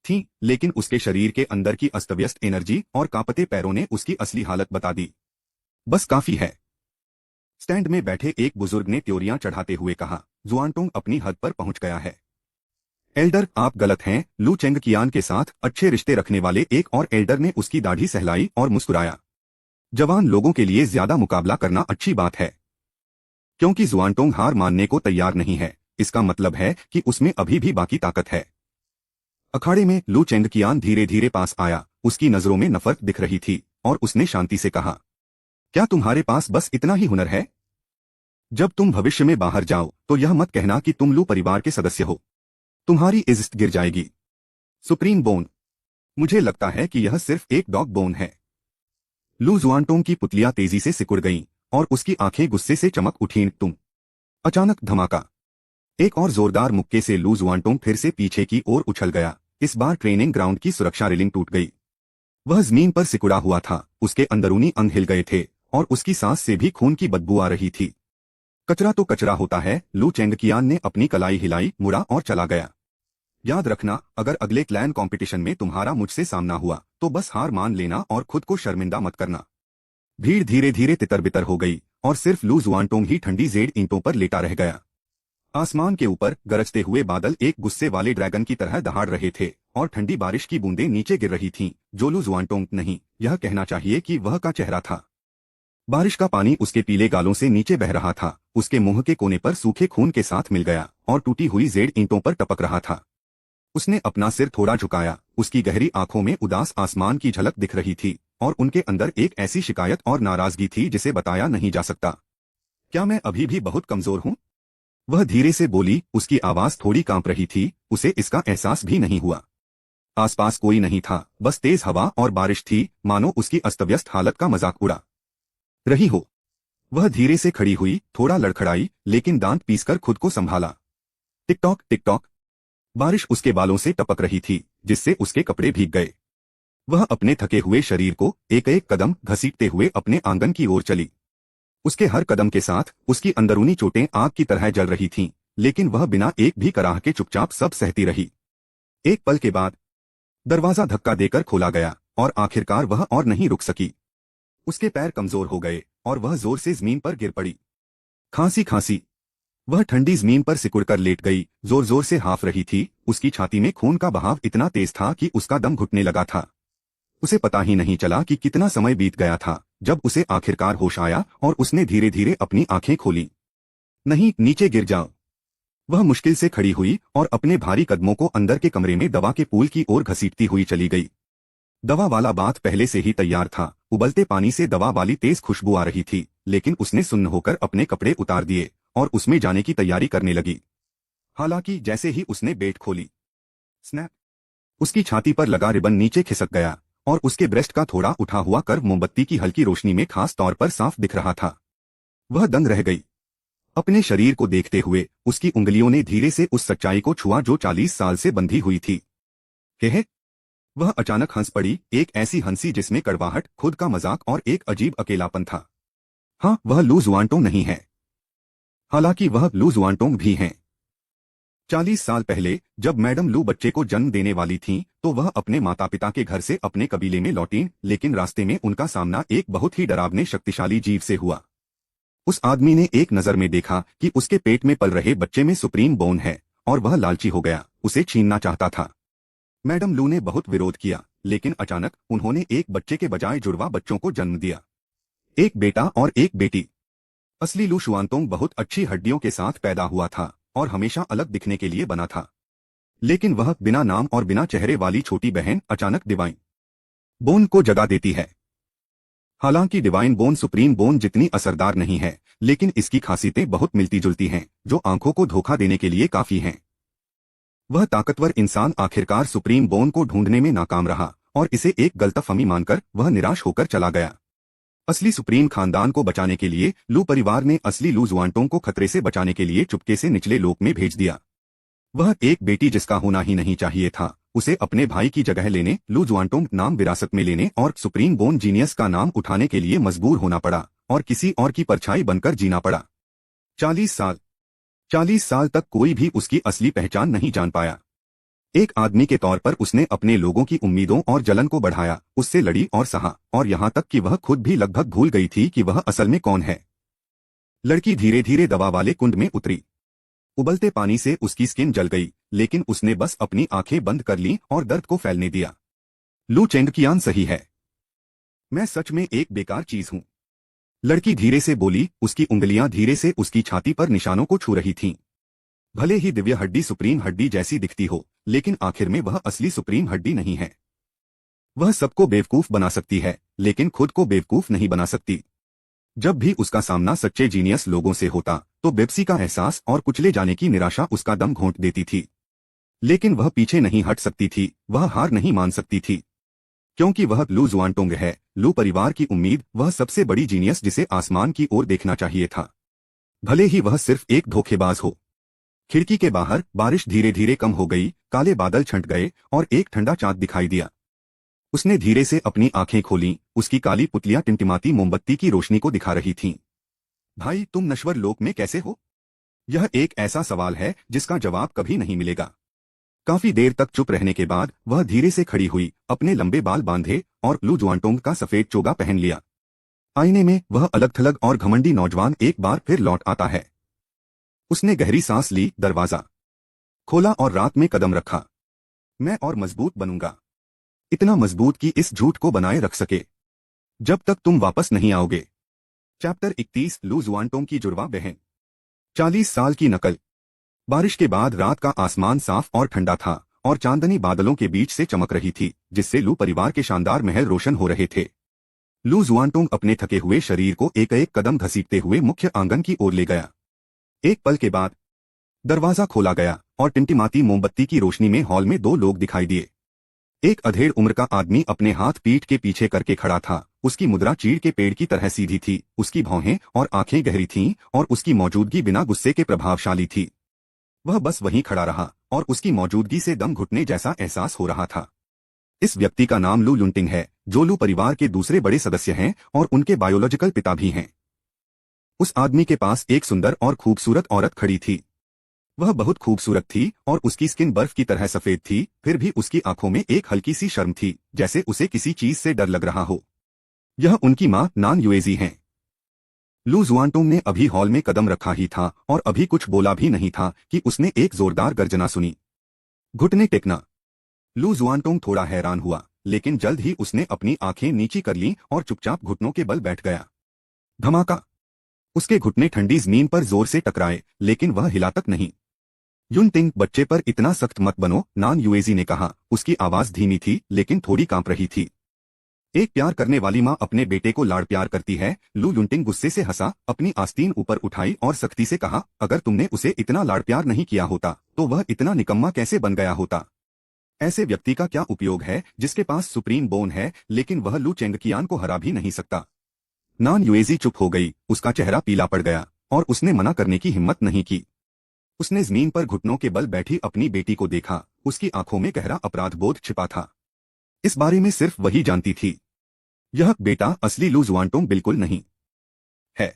थीं, लेकिन उसके शरीर के अंदर की अस्तव्यस्त एनर्जी और कांपते पैरों ने उसकी असली हालत बता दी। बस काफी है। स्टैंड में बैठे एक बुजुर्ग ने त्योरियां चढ़ाते हुए कहा, जुआनटोंग अपनी हद पर पहुंच गया है। एल्डर, आप गलत हैं। लू चेंगकियान के साथ अच्छे रिश्ते रखने वाले एक और एल्डर ने उसकी दाढ़ी सहलाई और मुस्कुराया। जवान लोगों के लिए ज्यादा मुकाबला करना अच्छी बात है, क्योंकि जुआनटोंग हार मानने को तैयार नहीं है। इसका मतलब है कि उसमें अभी भी बाकी ताकत है। अखाड़े में लू चेंगकियान धीरे धीरे पास आया। उसकी नजरों में नफरत दिख रही थी और उसने शांति से कहा, क्या तुम्हारे पास बस इतना ही हुनर है? जब तुम भविष्य में बाहर जाओ तो यह मत कहना कि तुम लू परिवार के सदस्य हो। तुम्हारी इज्जत गिर जाएगी। सुप्रीम बोन, मुझे लगता है कि यह सिर्फ एक डॉग बोन है। लू जुआनटोंग की पुतलियां तेजी से सिकुड़ गईं और उसकी आंखें गुस्से से चमक उठीं। तुम! अचानक धमाका। एक और जोरदार मुक्के से लू जुआनटोंग फिर से पीछे की ओर उछल गया। इस बार ट्रेनिंग ग्राउंड की सुरक्षा रेलिंग टूट गई। वह जमीन पर सिकुड़ा हुआ था। उसके अंदरूनी अंग हिल गए थे और उसकी सांस से भी खून की बदबू आ रही थी। कचरा तो कचरा होता है। लू चेंगकियान ने अपनी कलाई हिलाई, मुड़ा और चला गया। याद रखना, अगर अगले क्लैन कंपटीशन में तुम्हारा मुझसे सामना हुआ तो बस हार मान लेना और खुद को शर्मिंदा मत करना। भीड़ धीरे धीरे तितर बितर हो गई और सिर्फ लू जुआनटोंग ही ठंडी जेड ईंटों पर लेटा रह गया। आसमान के ऊपर गरजते हुए बादल एक गुस्से वाले ड्रैगन की तरह दहाड़ रहे थे और ठंडी बारिश की बूंदें नीचे गिर रही थीं, जो लू जुआनटोंग नहीं, यह कहना चाहिए कि वह का चेहरा था। बारिश का पानी उसके पीले गालों से नीचे बह रहा था, उसके मुंह के कोने पर सूखे खून के साथ मिल गया और टूटी हुई जेड ईंटों पर टपक रहा था। उसने अपना सिर थोड़ा झुकाया, उसकी गहरी आंखों में उदास आसमान की झलक दिख रही थी और उनके अंदर एक ऐसी शिकायत और नाराजगी थी जिसे बताया नहीं जा सकता। क्या मैं अभी भी बहुत कमजोर हूँ? वह धीरे से बोली, उसकी आवाज थोड़ी कांप रही थी, उसे इसका एहसास भी नहीं हुआ। आसपास कोई नहीं था, बस तेज हवा और बारिश थी, मानो उसकी अस्तव्यस्त हालत का मजाक उड़ा रही हो। वह धीरे से खड़ी हुई, थोड़ा लड़खड़ाई, लेकिन दांत पीसकर खुद को संभाला। Tick tock. बारिश उसके बालों से टपक रही थी, जिससे उसके कपड़े भीग गए। वह अपने थके हुए शरीर को एक एक कदम घसीटते हुए अपने आंगन की ओर चली। उसके हर कदम के साथ उसकी अंदरूनी चोटें आग की तरह जल रही थीं, लेकिन वह बिना एक भी कराह के चुपचाप सब सहती रही। एक पल के बाद दरवाजा धक्का देकर खोला गया और आखिरकार वह और नहीं रुक सकी। उसके पैर कमजोर हो गए और वह जोर से जमीन पर गिर पड़ी। खांसी। वह ठंडी जमीन पर सिकुड़कर लेट गई, जोर जोर से हाफ रही थी, उसकी छाती में खून का बहाव इतना तेज था कि उसका दम घुटने लगा था। उसे पता ही नहीं चला कि कितना समय बीत गया था जब उसे आखिरकार होश आया और उसने धीरे धीरे अपनी आंखें खोली। नहीं, नीचे गिर जाओ। वह मुश्किल से खड़ी हुई और अपने भारी कदमों को अंदर के कमरे में दवा के पूल की ओर घसीटती हुई चली गई। दवा वाला बाथ पहले से ही तैयार था, उबलते पानी से दवा वाली तेज खुशबू आ रही थी, लेकिन उसने सुन्न होकर अपने कपड़े उतार दिए और उसमें जाने की तैयारी करने लगी। हालांकि जैसे ही उसने बेट खोली, स्नैप, उसकी छाती पर लगा रिबन नीचे खिसक गया और उसके ब्रेस्ट का थोड़ा उठा हुआ कर्व मोमबत्ती की हल्की रोशनी में खास तौर पर साफ दिख रहा था। वह दंग रह गई। अपने शरीर को देखते हुए उसकी उंगलियों ने धीरे से उस सच्चाई को छुआ जो 40 साल से बंधी हुई थी। कहे, वह अचानक हंस पड़ी, एक ऐसी हंसी जिसमें कड़वाहट, खुद का मजाक और एक अजीब अकेलापन था। हाँ, वह लू जुआनटोंग नहीं है। हालांकि वह लू जुआनटोंग भी हैं। 40 साल पहले जब मैडम लू बच्चे को जन्म देने वाली थीं, तो वह अपने माता पिता के घर से अपने कबीले में लौटीं, लेकिन रास्ते में उनका सामना एक बहुत ही डरावने शक्तिशाली जीव से हुआ। उस आदमी ने एक नजर में देखा कि उसके पेट में पल रहे बच्चे में सुप्रीम बोन है और वह लालची हो गया, उसे छीनना चाहता था। मैडम लू ने बहुत विरोध किया, लेकिन अचानक उन्होंने एक बच्चे के बजाय जुड़वा बच्चों को जन्म दिया, एक बेटा और एक बेटी। असली लू शुआनतोंग बहुत अच्छी हड्डियों के साथ पैदा हुआ था और हमेशा अलग दिखने के लिए बना था, लेकिन वह बिना नाम और बिना चेहरे वाली छोटी बहन अचानक डिवाइन बोन को जगा देती है। हालांकि डिवाइन बोन सुप्रीम बोन जितनी असरदार नहीं है, लेकिन इसकी खासियतें बहुत मिलती जुलती हैं, जो आंखों को धोखा देने के लिए काफी हैं। वह ताकतवर इंसान आखिरकार सुप्रीम बोन को ढूंढने में नाकाम रहा और इसे एक गलतफहमी मानकर वह निराश होकर चला गया। असली सुप्रीम खानदान को बचाने के लिए लू परिवार ने असली लू जुआनटोंग को खतरे से बचाने के लिए चुपके से निचले लोक में भेज दिया। वह एक बेटी जिसका होना ही नहीं चाहिए था, उसे अपने भाई की जगह लेने, लू जुआनटोंग नाम विरासत में लेने और सुप्रीम बोन जीनियस का नाम उठाने के लिए मजबूर होना पड़ा और किसी और की परछाई बनकर जीना पड़ा। 40 साल तक कोई भी उसकी असली पहचान नहीं जान पाया। एक आदमी के तौर पर उसने अपने लोगों की उम्मीदों और जलन को बढ़ाया, उससे लड़ी और सहा, और यहाँ तक कि वह खुद भी लगभग भूल गई थी कि वह असल में कौन है। लड़की धीरे धीरे दवा वाले कुंड में उतरी। उबलते पानी से उसकी स्किन जल गई, लेकिन उसने बस अपनी आंखें बंद कर लीं और दर्द को फैलने दिया। लू चेंगकियान सही है। मैं सच में एक बेकार चीज हूं। लड़की धीरे से बोली, उसकी उंगलियां धीरे से उसकी छाती पर निशानों को छू रही थीं। भले ही दिव्य हड्डी सुप्रीम हड्डी जैसी दिखती हो, लेकिन आखिर में वह असली सुप्रीम हड्डी नहीं है। वह सबको बेवकूफ बना सकती है, लेकिन खुद को बेवकूफ नहीं बना सकती। जब भी उसका सामना सच्चे जीनियस लोगों से होता, तो बेबसी का एहसास और कुचले जाने की निराशा उसका दम घोंट देती थी। लेकिन वह पीछे नहीं हट सकती थी, वह हार नहीं मान सकती थी, क्योंकि वह लू जुआनटोंग है, लू परिवार की उम्मीद, वह सबसे बड़ी जीनियस जिसे आसमान की ओर देखना चाहिए था, भले ही वह सिर्फ एक धोखेबाज हो। खिड़की के बाहर बारिश धीरे धीरे कम हो गई, काले बादल छंट गए और एक ठंडा चांद दिखाई दिया। उसने धीरे से अपनी आंखें खोलीं, उसकी काली पुतलियां टिमटिमाती मोमबत्ती की रोशनी को दिखा रही थीं। भाई, तुम नश्वर लोक में कैसे हो? यह एक ऐसा सवाल है जिसका जवाब कभी नहीं मिलेगा। काफी देर तक चुप रहने के बाद वह धीरे से खड़ी हुई, अपने लंबे बाल बांधे और लू जुआनटोंग का सफेद चोगा पहन लिया। आईने में वह अलग थलग और घमंडी नौजवान एक बार फिर लौट आता है। उसने गहरी सांस ली, दरवाजा खोला और रात में कदम रखा। मैं और मजबूत बनूंगा, इतना मजबूत कि इस झूठ को बनाए रख सके जब तक तुम वापस नहीं आओगे। चैप्टर 31 लू जुआनटोंग की जुड़वा बहन। 40 साल की नकल। बारिश के बाद रात का आसमान साफ और ठंडा था और चांदनी बादलों के बीच से चमक रही थी, जिससे लू परिवार के शानदार महल रोशन हो रहे थे। लू जुआनटोंग अपने थके हुए शरीर को एक एक कदम घसीटते हुए मुख्य आंगन की ओर ले गया। एक पल के बाद दरवाजा खोला गया और टिमटिमाती मोमबत्ती की रोशनी में हॉल में दो लोग दिखाई दिए। एक अधेड़ उम्र का आदमी अपने हाथ पीठ के पीछे करके खड़ा था। उसकी मुद्रा चीड़ के पेड़ की तरह सीधी थी, उसकी भौहें और आंखें गहरी थीं और उसकी मौजूदगी बिना गुस्से के प्रभावशाली थी। वह बस वहीं खड़ा रहा और उसकी मौजूदगी से दम घुटने जैसा एहसास हो रहा था। इस व्यक्ति का नाम लू युनटिंग है, जो लू परिवार के दूसरे बड़े सदस्य हैं और उनके बायोलॉजिकल पिता भी हैं। उस आदमी के पास एक सुंदर और खूबसूरत औरत खड़ी थी। वह बहुत खूबसूरत थी और उसकी स्किन बर्फ की तरह सफेद थी, फिर भी उसकी आंखों में एक हल्की सी शर्म थी, जैसे उसे किसी चीज से डर लग रहा हो। यह उनकी मां नान युएजी हैं। लू जुआनटोंग ने अभी हॉल में कदम रखा ही था और अभी कुछ बोला भी नहीं था कि उसने एक जोरदार गर्जना सुनी। घुटने टेकना। लू जुआनटोंग थोड़ा हैरान हुआ, लेकिन जल्द ही उसने अपनी आंखें नीची कर लीं और चुपचाप घुटनों के बल बैठ गया। धमाका। उसके घुटने ठंडी जमीन पर जोर से टकराए, लेकिन वह हिला तक नहीं। युनटिंग, बच्चे पर इतना सख्त मत बनो, नान युएजी ने कहा। उसकी आवाज धीमी थी लेकिन थोड़ी कांप रही थी। एक प्यार करने वाली माँ अपने बेटे को लाड़ प्यार करती है। लू युनटिंग गुस्से से हंसा, अपनी आस्तीन ऊपर उठाई और सख्ती से कहा, अगर तुमने उसे इतना लाड़ प्यार नहीं किया होता तो वह इतना निकम्मा कैसे बन गया होता। ऐसे व्यक्ति का क्या उपयोग है जिसके पास सुप्रीम बोन है, लेकिन वह लू चेंगकियान को हरा भी नहीं सकता। नान युएजी चुप हो गई, उसका चेहरा पीला पड़ गया और उसने मना करने की हिम्मत नहीं की। उसने जमीन पर घुटनों के बल बैठी अपनी बेटी को देखा। उसकी आंखों में गहरा अपराध बोध छिपा था। इस बारे में सिर्फ वही जानती थी। यह बेटा असली लू जुआनटोंग बिल्कुल नहीं है।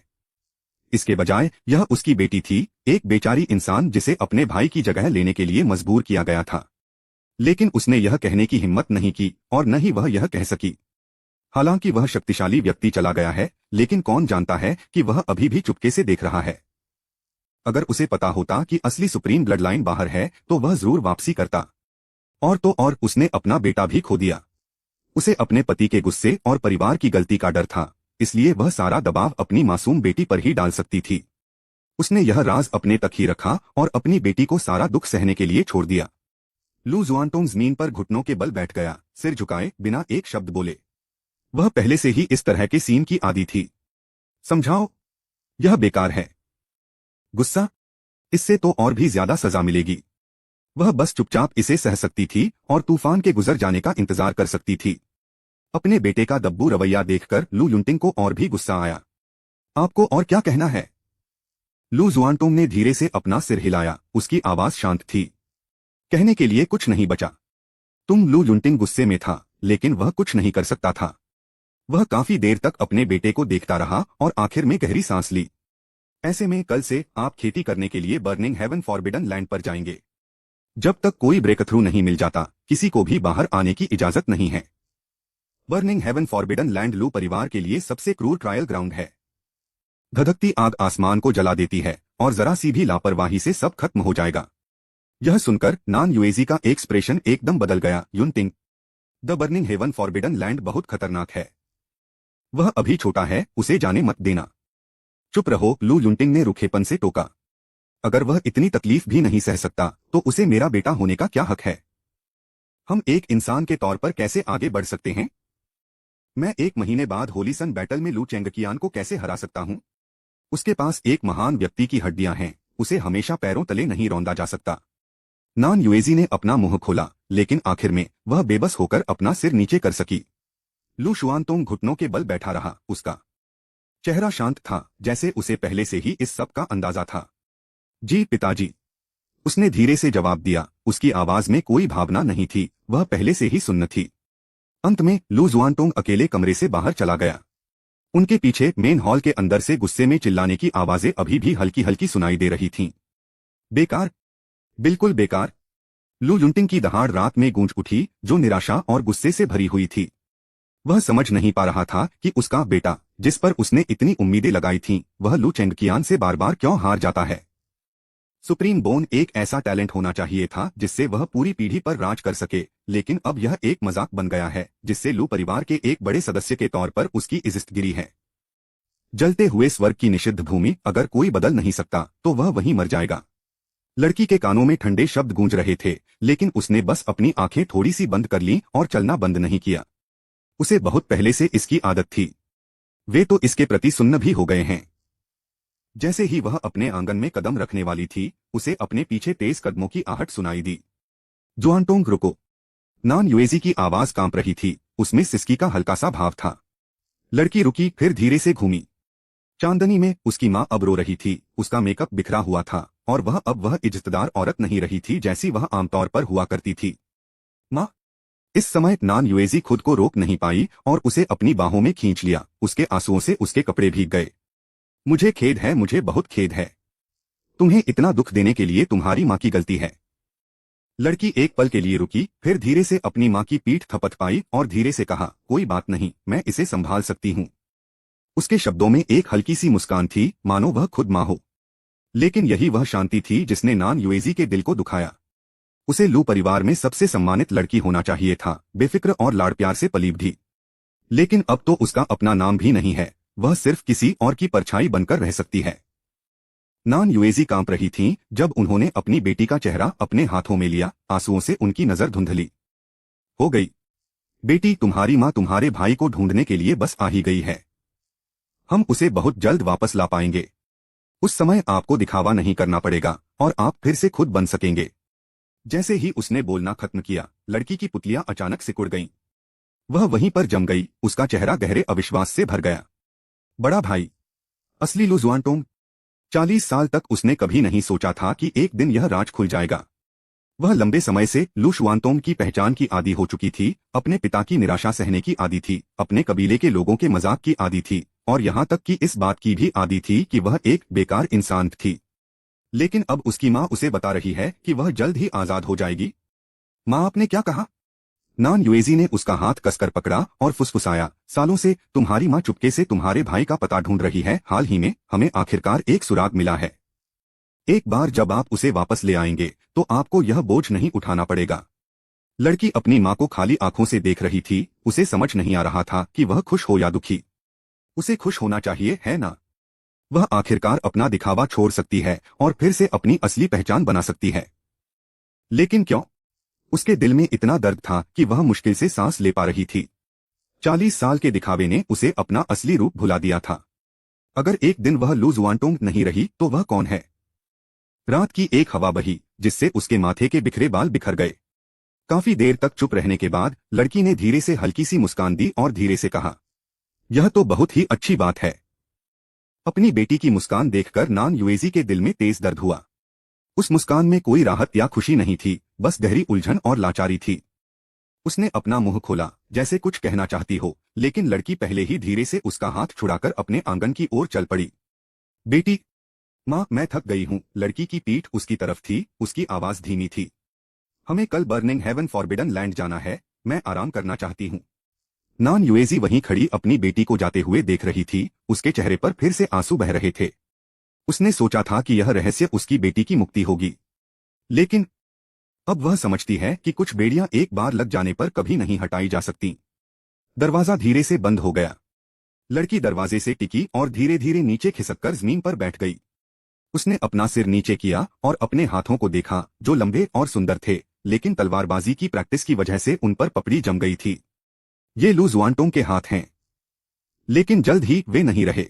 इसके बजाय यह उसकी बेटी थी, एक बेचारी इंसान जिसे अपने भाई की जगह लेने के लिए मजबूर किया गया था। लेकिन उसने यह कहने की हिम्मत नहीं की और न ही वह यह कह सकी। हालांकि वह शक्तिशाली व्यक्ति चला गया है, लेकिन कौन जानता है कि वह अभी भी चुपके से देख रहा है। अगर उसे पता होता कि असली सुप्रीम ब्लड लाइन बाहर है तो वह जरूर वापसी करता। और तो और उसने अपना बेटा भी खो दिया। उसे अपने पति के गुस्से और परिवार की गलती का डर था, इसलिए वह सारा दबाव अपनी मासूम बेटी पर ही डाल सकती थी। उसने यह राज अपने तक ही रखा और अपनी बेटी को सारा दुख सहने के लिए छोड़ दिया। लू जुआनटोंग जमीन पर घुटनों के बल बैठ गया, सिर झुकाए बिना एक शब्द बोले। वह पहले से ही इस तरह के सीन की आदी थी। समझाओ, यह बेकार है। गुस्सा, इससे तो और भी ज्यादा सजा मिलेगी। वह बस चुपचाप इसे सह सकती थी और तूफान के गुजर जाने का इंतजार कर सकती थी। अपने बेटे का दब्बू रवैया देखकर लू युनटिंग को और भी गुस्सा आया। आपको और क्या कहना है? लू जुआनटोंग ने धीरे से अपना सिर हिलाया, उसकी आवाज शांत थी। कहने के लिए कुछ नहीं बचा। तुम लू युनटिंग गुस्से में था, लेकिन वह कुछ नहीं कर सकता था। वह काफी देर तक अपने बेटे को देखता रहा और आखिर में गहरी सांस ली। ऐसे में कल से आप खेती करने के लिए बर्निंग हेवन फॉरबिडन लैंड पर जाएंगे। जब तक कोई ब्रेक थ्रू नहीं मिल जाता, किसी को भी बाहर आने की इजाजत नहीं है। बर्निंग हेवन फॉरबिडन लैंड लू परिवार के लिए सबसे क्रूर ट्रायल ग्राउंड है। धधकती आग आसमान को जला देती है और जरा सी भी लापरवाही से सब खत्म हो जाएगा। यह सुनकर नान युएजी का एक्सप्रेशन एकदम बदल गया। युनटिंग, the burning heaven forbidden land बहुत खतरनाक है। वह अभी छोटा है, उसे जाने मत देना। चुप रहो, लू युनटिंग ने रूखेपन से टोका। अगर वह इतनी तकलीफ भी नहीं सह सकता तो उसे मेरा बेटा होने का क्या हक है? हम एक इंसान के तौर पर कैसे आगे बढ़ सकते हैं? मैं 1 महीने बाद होलीसन बैटल में लू चेंगकियान को कैसे हरा सकता हूं? उसके पास एक महान व्यक्ति की हड्डियां हैं, उसे हमेशा पैरों तले नहीं रौंदा जा सकता। नान युएजी ने अपना मुंह खोला, लेकिन आखिर में वह बेबस होकर अपना सिर नीचे कर सकी। लू जुआनटोंग घुटनों के बल बैठा रहा, उसका चेहरा शांत था, जैसे उसे पहले से ही इस सब का अंदाजा था। जी पिताजी, उसने धीरे से जवाब दिया। उसकी आवाज में कोई भावना नहीं थी, वह पहले से ही सुन्न थी। अंत में लू जुआनटोंग अकेले कमरे से बाहर चला गया। उनके पीछे मेन हॉल के अंदर से गुस्से में चिल्लाने की आवाजें अभी भी हल्की हल्की सुनाई दे रही थीं। बेकार, बिल्कुल बेकार। लू युनटिंग की दहाड़ रात में गूंज उठी, जो निराशा और गुस्से से भरी हुई थी। वह समझ नहीं पा रहा था कि उसका बेटा, जिस पर उसने इतनी उम्मीदें लगाई थीं, वह लू चेंगकियान से बार बार क्यों हार जाता है। सुप्रीम बोन एक ऐसा टैलेंट होना चाहिए था जिससे वह पूरी पीढ़ी पर राज कर सके, लेकिन अब यह एक मजाक बन गया है जिससे लू परिवार के एक बड़े सदस्य के तौर पर उसकी इज्जत गिरी है। जलते हुए स्वर्ग की निषिद्ध भूमि अगर कोई बदल नहीं सकता तो वह वहीं मर जाएगा। लड़की के कानों में ठंडे शब्द गूंज रहे थे, लेकिन उसने बस अपनी आंखें थोड़ी सी बंद कर लीं और चलना बंद नहीं किया। उसे बहुत पहले से इसकी आदत थी। वे तो इसके प्रति सुन्न भी हो गए हैं। जैसे ही वह अपने आंगन में कदम रखने वाली थी, उसे अपने पीछे तेज कदमों की आहट सुनाई दी। जुआनटोंग रुको। नान युएजी की आवाज कांप रही थी, उसमें सिसकी का हल्का सा भाव था। लड़की रुकी, फिर धीरे से घूमी। चांदनी में उसकी माँ अब रो रही थी, उसका मेकअप बिखरा हुआ था और वह इज्जतदार औरत नहीं रही थी जैसी वह आमतौर पर हुआ करती थी। माँ। इस समय नान युएजी खुद को रोक नहीं पाई और उसे अपनी बाहों में खींच लिया। उसके आंसुओं से उसके कपड़े भीग गए। मुझे खेद है, मुझे बहुत खेद है। तुम्हें इतना दुख देने के लिए तुम्हारी माँ की गलती है। लड़की एक पल के लिए रुकी, फिर धीरे से अपनी माँ की पीठ थपथपाई और धीरे से कहा, कोई बात नहीं, मैं इसे संभाल सकती हूँ। उसके शब्दों में एक हल्की सी मुस्कान थी, मानो वह खुद माँ हो। लेकिन यही वह शांति थी जिसने नान युएजी के दिल को दुखाया। उसे लू परिवार में सबसे सम्मानित लड़की होना चाहिए था, बेफिक्र और लाड़ प्यार से पली बढ़ी। लेकिन अब तो उसका अपना नाम भी नहीं है, वह सिर्फ किसी और की परछाई बनकर रह सकती है। नान युएजी कांप रही थीं जब उन्होंने अपनी बेटी का चेहरा अपने हाथों में लिया। आंसुओं से उनकी नजर धुंधली हो गई। बेटी, तुम्हारी माँ तुम्हारे भाई को ढूंढने के लिए बस आ ही गई है। हम उसे बहुत जल्द वापस ला पाएंगे। उस समय आपको दिखावा नहीं करना पड़ेगा और आप फिर से खुद बन सकेंगे। जैसे ही उसने बोलना खत्म किया, लड़की की पुतलियां अचानक सिकुड़ गईं। वह वहीं पर जम गई, उसका चेहरा गहरे अविश्वास से भर गया। बड़ा भाई, असली लू जुआनटोंग। 40 साल तक उसने कभी नहीं सोचा था कि एक दिन यह राज खुल जाएगा। वह लंबे समय से लू शुआनतोंग की पहचान की आदी हो चुकी थी, अपने पिता की निराशा सहने की आदी थी, अपने कबीले के लोगों के मजाक की आदी थी और यहाँ तक कि इस बात की भी आदी थी कि वह एक बेकार इंसान थी। लेकिन अब उसकी माँ उसे बता रही है कि वह जल्द ही आजाद हो जाएगी। माँ, आपने क्या कहा? नान युएजी ने उसका हाथ कसकर पकड़ा और फुसफुसाया, सालों से तुम्हारी माँ चुपके से तुम्हारे भाई का पता ढूंढ रही है। हाल ही में हमें आखिरकार एक सुराग मिला है। एक बार जब आप उसे वापस ले आएंगे तो आपको यह बोझ नहीं उठाना पड़ेगा। लड़की अपनी माँ को खाली आंखों से देख रही थी। उसे समझ नहीं आ रहा था कि वह खुश हो या दुखी। उसे खुश होना चाहिए, है ना? वह आखिरकार अपना दिखावा छोड़ सकती है और फिर से अपनी असली पहचान बना सकती है। लेकिन क्यों? उसके दिल में इतना दर्द था कि वह मुश्किल से सांस ले पा रही थी। 40 साल के दिखावे ने उसे अपना असली रूप भुला दिया था। अगर एक दिन वह लू जुआनटोंग नहीं रही तो वह कौन है? रात की एक हवा बही जिससे उसके माथे के बिखरे बाल बिखर गए। काफी देर तक चुप रहने के बाद लड़की ने धीरे से हल्की सी मुस्कान दी और धीरे से कहा, यह तो बहुत ही अच्छी बात है। अपनी बेटी की मुस्कान देखकर नान युएजी के दिल में तेज दर्द हुआ। उस मुस्कान में कोई राहत या खुशी नहीं थी, बस गहरी उलझन और लाचारी थी। उसने अपना मुंह खोला जैसे कुछ कहना चाहती हो, लेकिन लड़की पहले ही धीरे से उसका हाथ छुड़ाकर अपने आंगन की ओर चल पड़ी। बेटी। माँ, मैं थक गई हूँ। लड़की की पीठ उसकी तरफ थी, उसकी आवाज धीमी थी। हमें कल बर्निंग हेवन फॉरबिडन लैंड जाना है, मैं आराम करना चाहती हूँ। नान युएजी वहीं खड़ी अपनी बेटी को जाते हुए देख रही थी, उसके चेहरे पर फिर से आंसू बह रहे थे। उसने सोचा था कि यह रहस्य उसकी बेटी की मुक्ति होगी, लेकिन अब वह समझती है कि कुछ बेड़ियां एक बार लग जाने पर कभी नहीं हटाई जा सकती। दरवाजा धीरे से बंद हो गया। लड़की दरवाजे से टिकी और धीरे धीरे नीचे खिसककर जमीन पर बैठ गई। उसने अपना सिर नीचे किया और अपने हाथों को देखा, जो लंबे और सुंदर थे, लेकिन तलवारबाजी की प्रैक्टिस की वजह से उन पर पपड़ी जम गई थी। ये लू जुआनटोंग के हाथ हैं, लेकिन जल्द ही वे नहीं रहे।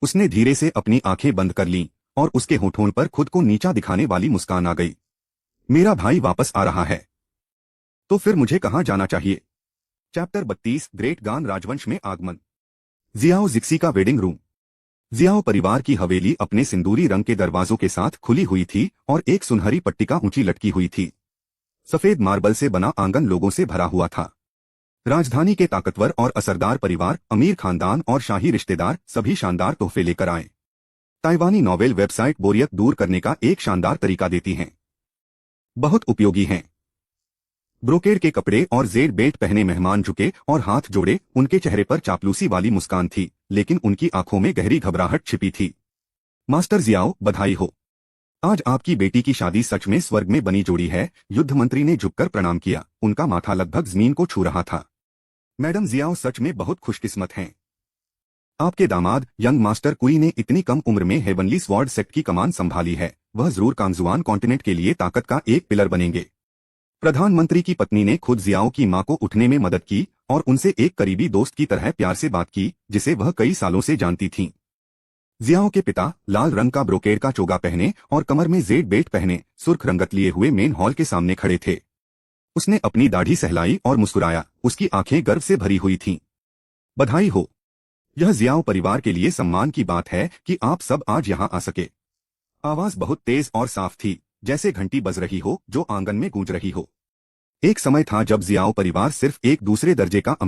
उसने धीरे से अपनी आंखें बंद कर लीं और उसके होठों पर खुद को नीचा दिखाने वाली मुस्कान आ गई। मेरा भाई वापस आ रहा है, तो फिर मुझे कहां जाना चाहिए? चैप्टर 32 ग्रेट गान राजवंश में आगमन। जियाओ जिक्सी का वेडिंग रूम। जियाओ परिवार की हवेली अपने सिंदूरी रंग के दरवाजों के साथ खुली हुई थी और एक सुनहरी पट्टिका ऊंची लटकी हुई थी। सफेद मार्बल से बना आंगन लोगों से भरा हुआ था। राजधानी के ताकतवर और असरदार परिवार, अमीर खानदान और शाही रिश्तेदार सभी शानदार तोहफे लेकर आए। ताइवानी नॉवेल वेबसाइट बोरियत दूर करने का एक शानदार तरीका देती हैं। बहुत उपयोगी हैं। ब्रोकेड के कपड़े और जेड बेल्ट पहने मेहमान झुके और हाथ जोड़े। उनके चेहरे पर चापलूसी वाली मुस्कान थी, लेकिन उनकी आंखों में गहरी घबराहट छिपी थी। मास्टर जियाओ, बधाई हो। आज आपकी बेटी की शादी सच में स्वर्ग में बनी जोड़ी है। युद्ध मंत्री ने झुककर प्रणाम किया, उनका माथा लगभग जमीन को छू रहा था। मैडम जियाओ सच में बहुत खुशकिस्मत हैं। आपके दामाद यंग मास्टर कुई ने इतनी कम उम्र में हेवनली स्वॉर्ड सेक्ट की कमान संभाली है। वह जरूर कांगजुआन कॉन्टिनेंट के लिए ताकत का एक पिलर बनेंगे। प्रधानमंत्री की पत्नी ने खुद जियाओ की मां को उठने में मदद की और उनसे एक करीबी दोस्त की तरह प्यार से बात की, जिसे वह कई सालों से जानती थीं। जियाओ के पिता लाल रंग का ब्रोकेड का चोगा पहने और कमर में जेड बेल्ट पहने सुर्ख रंगत लिए हुए मेन हॉल के सामने खड़े थे। उसने अपनी दाढ़ी सहलाई और मुस्कुराया, उसकी आंखें गर्व से भरी हुई थीं। बधाई हो। यह जियाओ परिवार के लिए सम्मान की बात है कि आप सब आज यहाँ आ सके। आवाज बहुत तेज और साफ थी, जैसे घंटी बज रही हो जो आंगन में गूंज रही हो। एक समय था जब जियाओ परिवार सिर्फ एक दूसरे दर्जे का अमीर